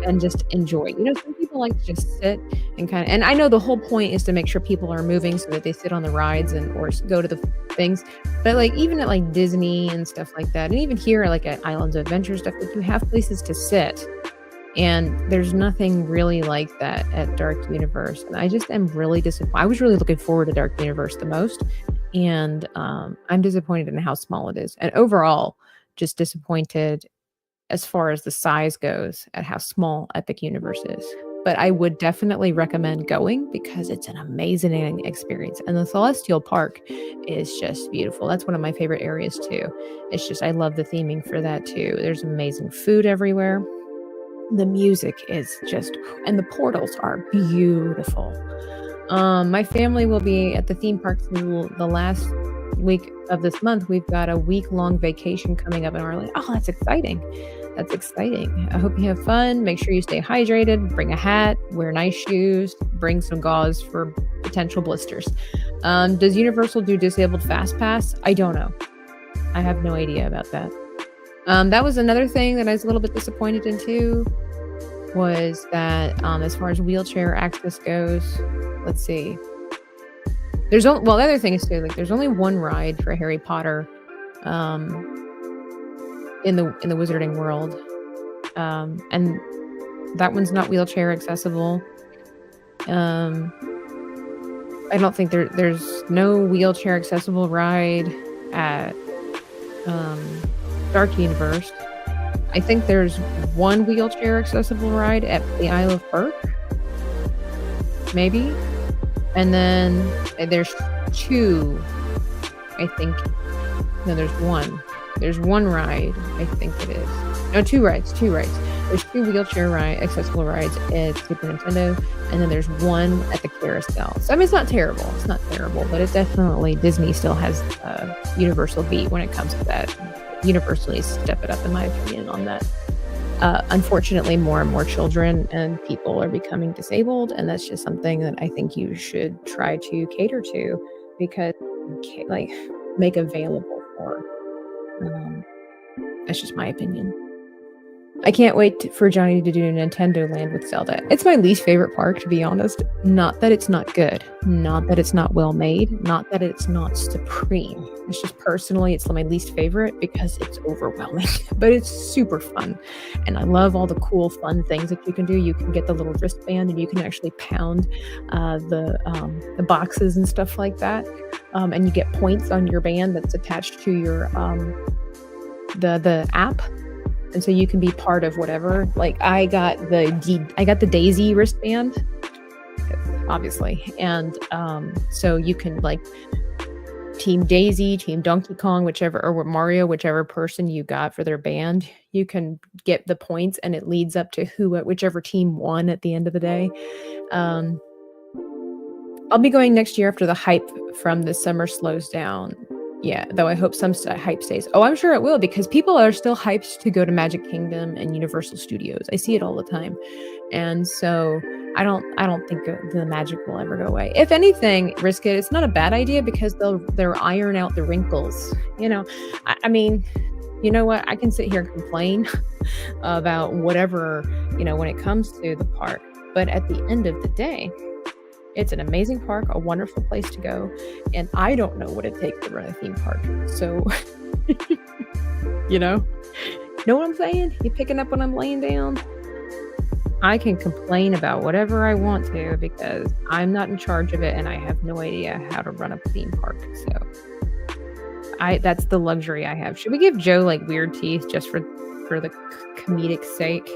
and just enjoy. Some people like to just sit and and I know the whole point is to make sure people are moving so that they sit on the rides or go to the things. But like even at like Disney and stuff like that, and even here like at Islands of Adventure stuff, like you have places to sit. And there's nothing really like that at Dark Universe. And I just am really disappointed. I was really looking forward to Dark Universe the most. And I'm disappointed in how small it is. And overall, just disappointed as far as the size goes at how small Epic Universe is. but I would definitely recommend going because it's an amazing experience. And the Celestial Park is just beautiful. That's one of my favorite areas too. It's just, I love the theming for that too. There's amazing food everywhere. The music is just, and the portals are beautiful. My family will be at the theme parks the last week of this month. We've got a week-long vacation coming up, and we're like, oh, that's exciting. That's exciting. I hope you have fun. Make sure you stay hydrated. Bring a hat. Wear nice shoes. Bring some gauze for potential blisters. Does Universal do disabled fast pass? I don't know. I have no idea about that. That was another thing that I was a little bit disappointed in too, was that as far as wheelchair access goes, let's see. The other thing is too, like, there's only one ride for Harry Potter in the Wizarding World, and that one's not wheelchair accessible. I don't think there's no wheelchair accessible ride at Dark Universe. I think there's one wheelchair accessible ride at the Isle of Berk, maybe, and then there's two. I think no, there's one. There's one ride. I think it is. No, two rides. There's two wheelchair accessible rides at Super Nintendo, and then there's one at the carousel. So I mean, it's not terrible. But it definitely, Disney still has Universal beat when it comes to that. Universal needs to step it up, in my opinion, on that. Unfortunately, more and more children and people are becoming disabled, and that's just something that I think you should try to cater to, because like make available for. That's just my opinion. I can't wait for Johnny to do Nintendo Land with Zelda. It's my least favorite park, to be honest. Not that it's not good, not that it's not well made, not that it's not supreme. It's just personally, it's my least favorite because it's overwhelming, but it's super fun. And I love all the cool, fun things that you can do. You can get the little wristband and you can actually pound the boxes and stuff like that. And you get points on your band that's attached to your the app. And so you can be part of whatever. Like I got the Daisy wristband, obviously, and so you can like Team Daisy, Team Donkey Kong, whichever, or Mario, whichever person you got for their band, you can get the points, and it leads up to whichever team won at the end of the day. I'll be going next year after the hype from this summer slows down. Yeah, though I hope some hype stays. Oh, I'm sure it will, because people are still hyped to go to Magic Kingdom and Universal Studios. I see it all the time. And so I don't think the magic will ever go away. If anything, risk it. It's not a bad idea because they'll iron out the wrinkles. You know, I mean, you know what? I can sit here and complain about whatever, when it comes to the park. But at the end of the day, it's an amazing park, a wonderful place to go, and I don't know what it takes to run a theme park. So, know what I'm saying? You picking up when I'm laying down? I can complain about whatever I want to because I'm not in charge of it, and I have no idea how to run a theme park. So, that's the luxury I have. Should we give Joe like weird teeth just for the comedic sake?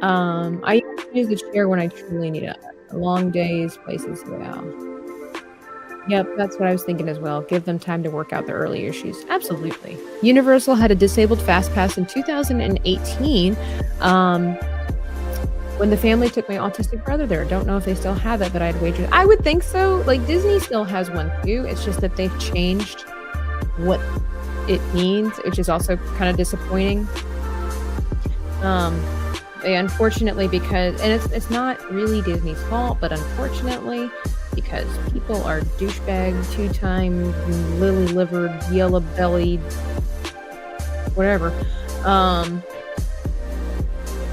I use the chair when I truly need it. Long days, places, yeah. Yep, that's what I was thinking as well. Give them time to work out the early issues. Absolutely. Universal had a disabled fast pass in 2018 when the family took my autistic brother there. Don't know if they still have it, but I'd wager. I would think so. Like Disney still has one too. It's just that they've changed what it means, which is also kind of disappointing. Unfortunately, because, and it's not really Disney's fault, but unfortunately, because people are douchebag, two-time, lily-livered, yellow-bellied, whatever,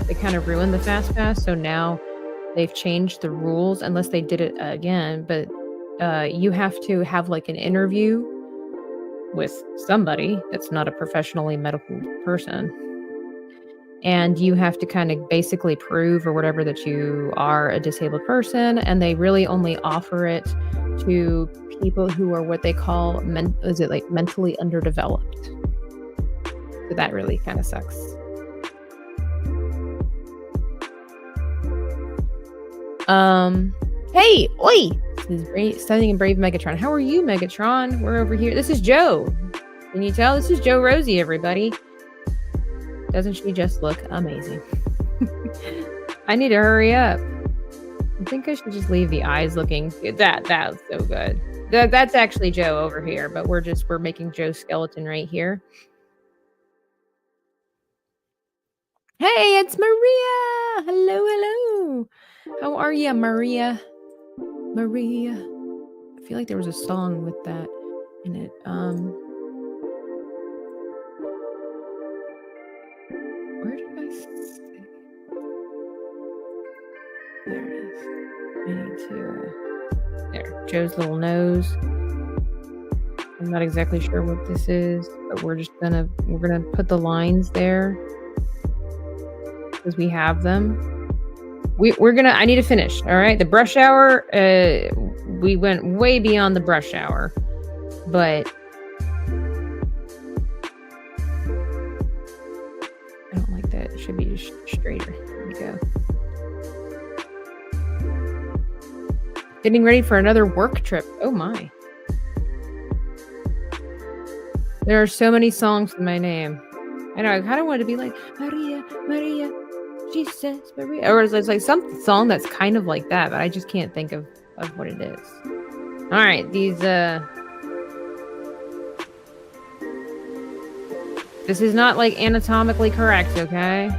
they kind of ruined the Fast Pass, so now they've changed the rules, unless they did it again, but you have to have like an interview with somebody that's not a professionally medical person. And you have to kind of basically prove or whatever that you are a disabled person. And they really only offer it to people who are what they call, mentally underdeveloped. So that really kind of sucks. Hey, oi! This is Stunning and Brave Megatron. How are you, Megatron? We're over here. This is Joe. Can you tell? This is Joe Rosie, everybody. Doesn't she just look amazing? I need to hurry up. I think I should just leave the eyes looking. That's so good. That's actually Joe over here, but we're making Joe's skeleton right here. Hey, it's Maria. Hello, hello. How are you, Maria? Maria. I feel like there was a song with that in it. Where did I say? There it is. I need to. There, Joe's little nose. I'm not exactly sure what this is, but we're gonna put the lines there because we have them. I need to finish. All right, the brush hour. We went way beyond the brush hour, but I don't like that. It should be just straighter. There we go. Getting ready for another work trip. Oh my. There are so many songs with my name. I know, I kind of wanted to be like, Maria, Maria, she says Maria. Or it's like some song that's kind of like that, but I just can't think of what it is. All right, these, this is not like anatomically correct, okay?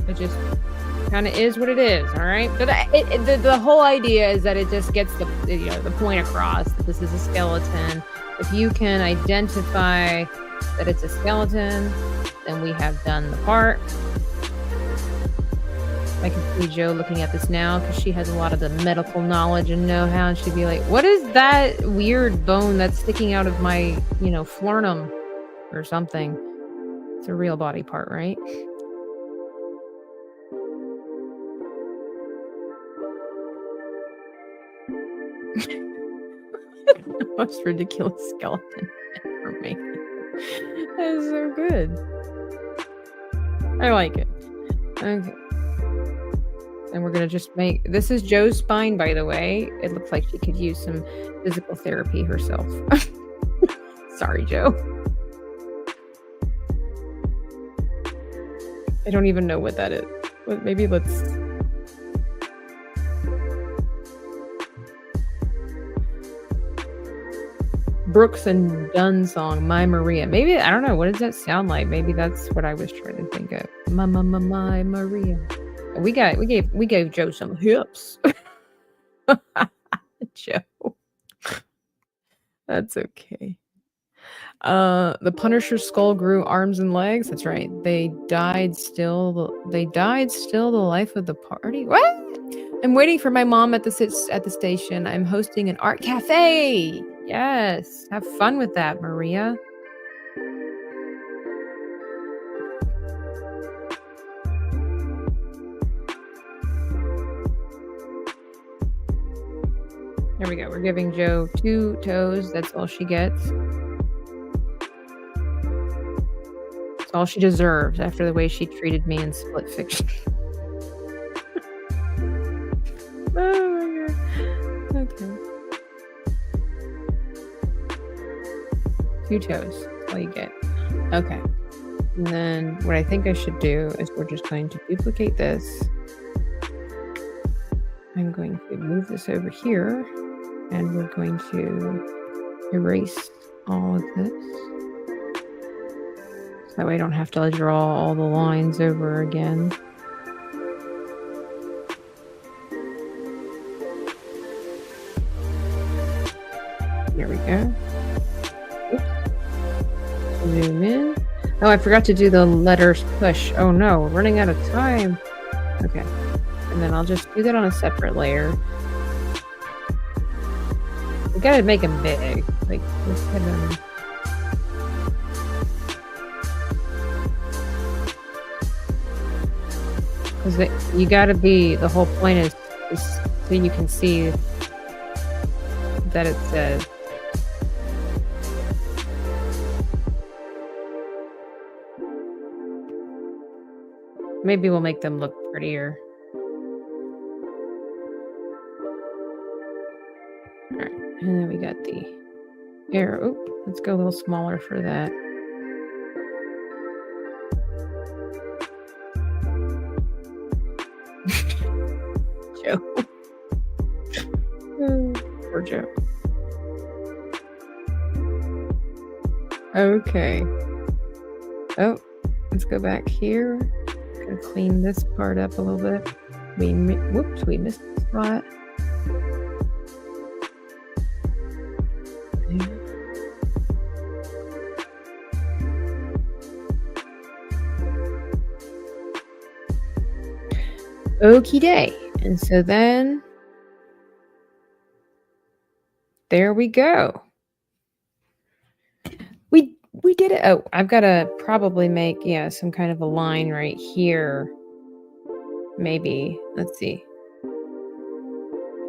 It just kind of is what it is, all right? But the whole idea is that it just gets the point across that this is a skeleton. If you can identify that it's a skeleton, then we have done the part. I can see Joe looking at this now because she has a lot of the medical knowledge and know-how, and she'd be like, what is that weird bone that's sticking out of my, flernum or something? It's a real body part, right? The most ridiculous skeleton ever made. That is so good. I like it. Okay. And we're gonna just make this is Joe's spine, by the way. It looks like she could use some physical therapy herself. Sorry, Joe. I don't even know what that is. But maybe let's Brooks and Dunn song, My Maria. Maybe, I don't know, what does that sound like? Maybe that's what I was trying to think of. My Maria. We gave Joe some hips. Joe. That's okay. The Punisher's skull grew arms and legs. That's right. They died still the life of the party. What? I'm waiting for my mom at the station. I'm hosting an art cafe. Yes. Have fun with that, Maria. There we go. We're giving Joe 2 toes. That's all she gets. It's all she deserves after the way she treated me in Split Fiction. Oh my god. Okay. 2 toes. That's all you get. Okay. And then what I think I should do is we're just going to duplicate this. I'm going to move this over here. And we're going to erase all of this. So that way I don't have to draw all the lines over again. There we go. Oops. Zoom in. Oh, I forgot to do the letters push. Oh no, we're running out of time. Okay. And then I'll just do that on a separate layer. We gotta make them big. Like, let's hit them. Because you gotta be, the whole point is so you can see that it says. Maybe we'll make them look prettier. All right, and then we got the arrow. Oh, let's go a little smaller for that. Joe. Poor Joe. Okay. Oh, let's go back here. Gonna clean this part up a little bit. We missed the spot. Okie day. And so then there we go. We did it. Oh, I've got to probably make, some kind of a line right here. Maybe. Let's see.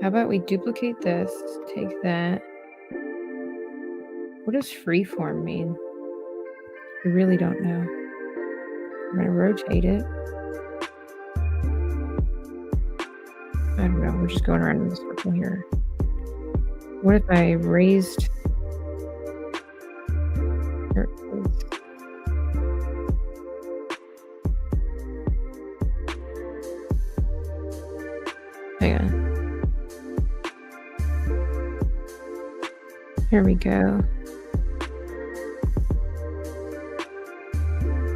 How about we duplicate this, take that. What does freeform mean? I really don't know. I'm going to rotate it. I don't know. We're just going around in a circle here. What if I raised... Hang on. Here we go.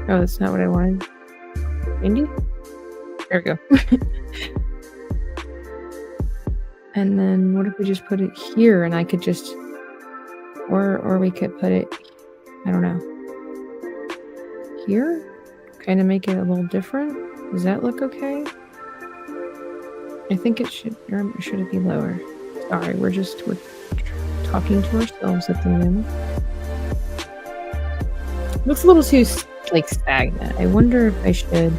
Oh, that's not what I wanted. Indy? There we go. And then what if we just put it here and I could just, or we could put it, I don't know, here? Kind of make it a little different. Does that look okay? I think it should, or should it be lower? Sorry, we're talking to ourselves at the moment. Looks a little too, like, stagnant. I wonder if I should,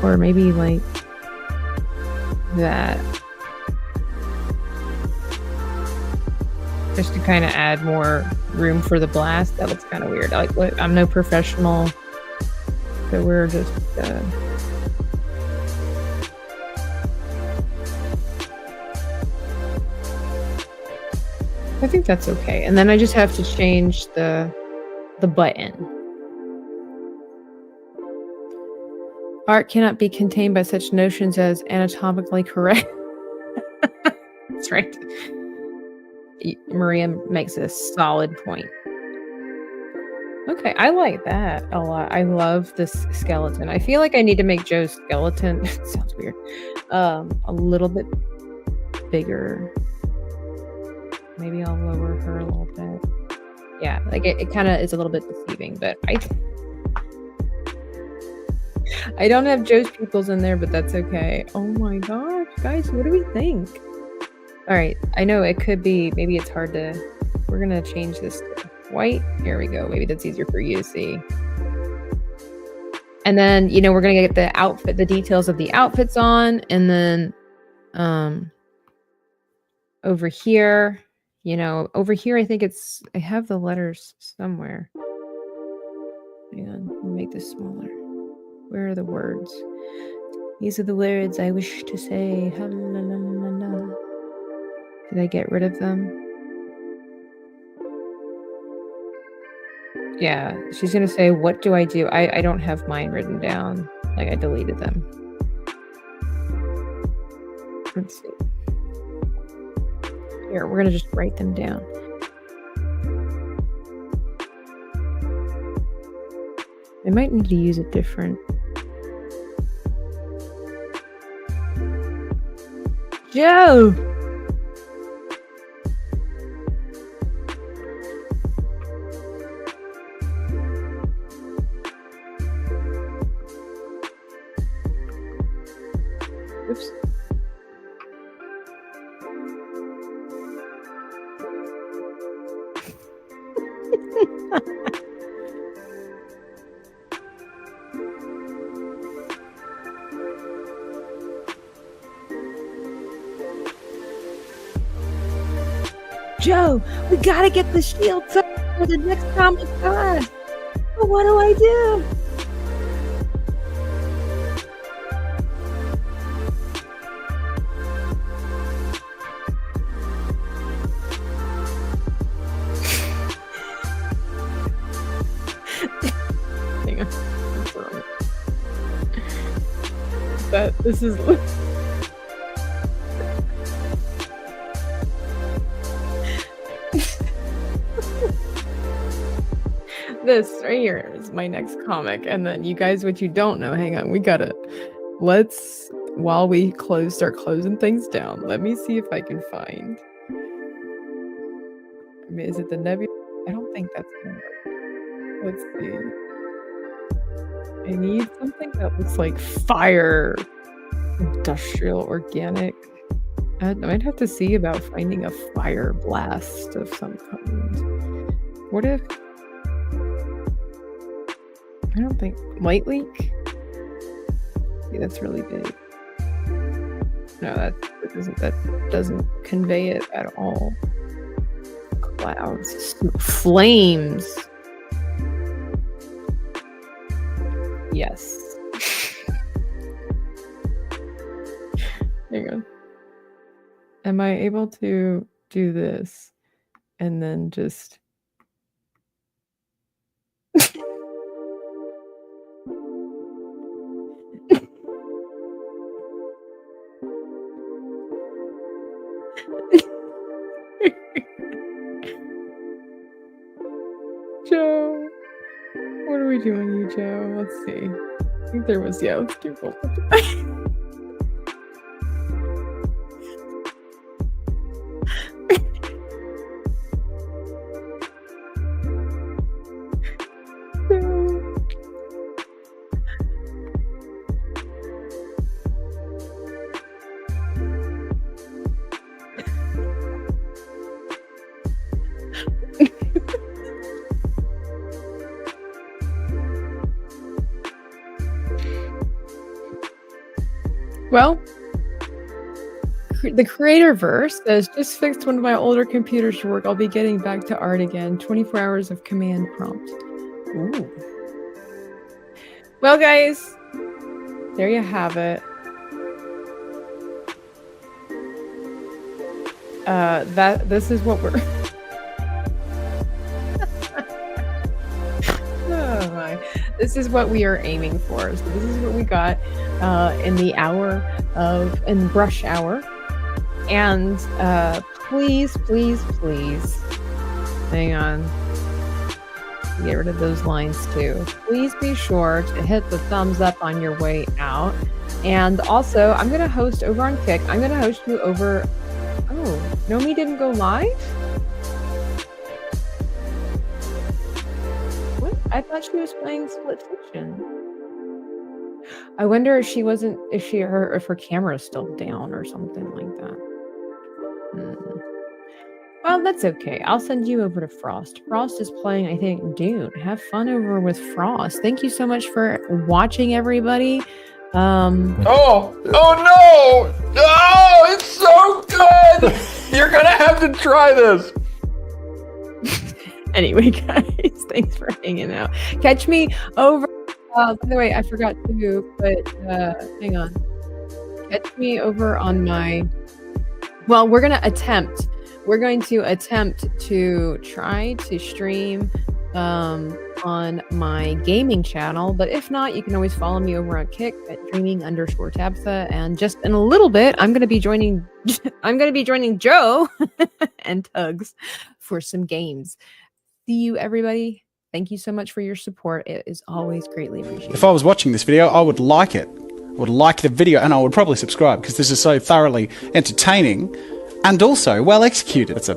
or maybe, like, that. Just to kind of add more room for the blast. That looks kind of weird. I'm no professional, so we're just I think that's okay. And then I just have to change the button. Art cannot be contained by such notions as anatomically correct. That's right. Maria makes a solid point. Okay, I like that a lot. I love this skeleton. I feel like I need to make Joe's skeleton, it sounds weird, a little bit bigger. Maybe I'll lower her a little bit. Yeah, like it kind of is a little bit deceiving, but I don't have Joe's pupils in there, but that's okay. Oh my gosh, guys, what do we think? All right, I know it could be, maybe it's hard to, we're gonna change this to white. Here we go. Maybe that's easier for you to see. And then, we're gonna get the outfit, the details of the outfits on, and then over here, over here, I think I have the letters somewhere. Hang on, let me make this smaller. Where are the words? These are the words I wish to say. Did I get rid of them? Yeah, she's gonna say, what do? I don't have mine written down. Like, I deleted them. Let's see. Here, we're gonna just write them down. I might need to use a different. Joe! Oops. Joe, we gotta get the shield for the next comic class. But what do I do? This is this right here is my next comic. And then you guys, what you don't know, hang on, while we start closing things down, let me see if I can find. I mean, is it the Nebula? I don't think that's gonna work. Let's see. I need something that looks like fire, industrial, organic. I might have to see about finding a fire blast of some kind. What if? I don't think light leak. Yeah, that's really big. No, that doesn't convey it at all. Clouds, flames. Yes. Hang on. Am I able to do this and then just Joe, what are we doing, you Joe? Let's see. I think there was, yeah, let's do both. Well, the Creatorverse says, just fixed one of my older computers to work. I'll be getting back to art again. 24 hours of command prompt. Ooh. Well, guys, there you have it. This is what we're... Oh my. This is what we are aiming for. So this is what we got in the in brush hour. And please, please, please, hang on. Get rid of those lines too. Please be sure to hit the thumbs up on your way out. And also, I'm going to host over on Kick. I'm going to host you over... Oh, Nomi didn't go live? What? I thought she was playing Split Fiction. I wonder if her camera is still down or something like that. Well, that's okay. I'll send you over to Frost. Frost is playing, I think, Dune. Have fun over with Frost. Thank you so much for watching, everybody. Oh no! Oh, it's so good! You're gonna have to try this. Anyway, guys, thanks for hanging out. Catch me over. By the way, I forgot to put. Hang on. Catch me over on my. Well, we're going to attempt to try to stream on my gaming channel, but if not, you can always follow me over on Kick at dreaming_Tabitha. And just in a little bit, I'm going to be joining Joe and Tugs for some games. See you, everybody. Thank you so much for your support. It is always greatly appreciated. If I was watching this video, I would like it. I would like the video, and I would probably subscribe because this is so thoroughly entertaining and also well executed. It's a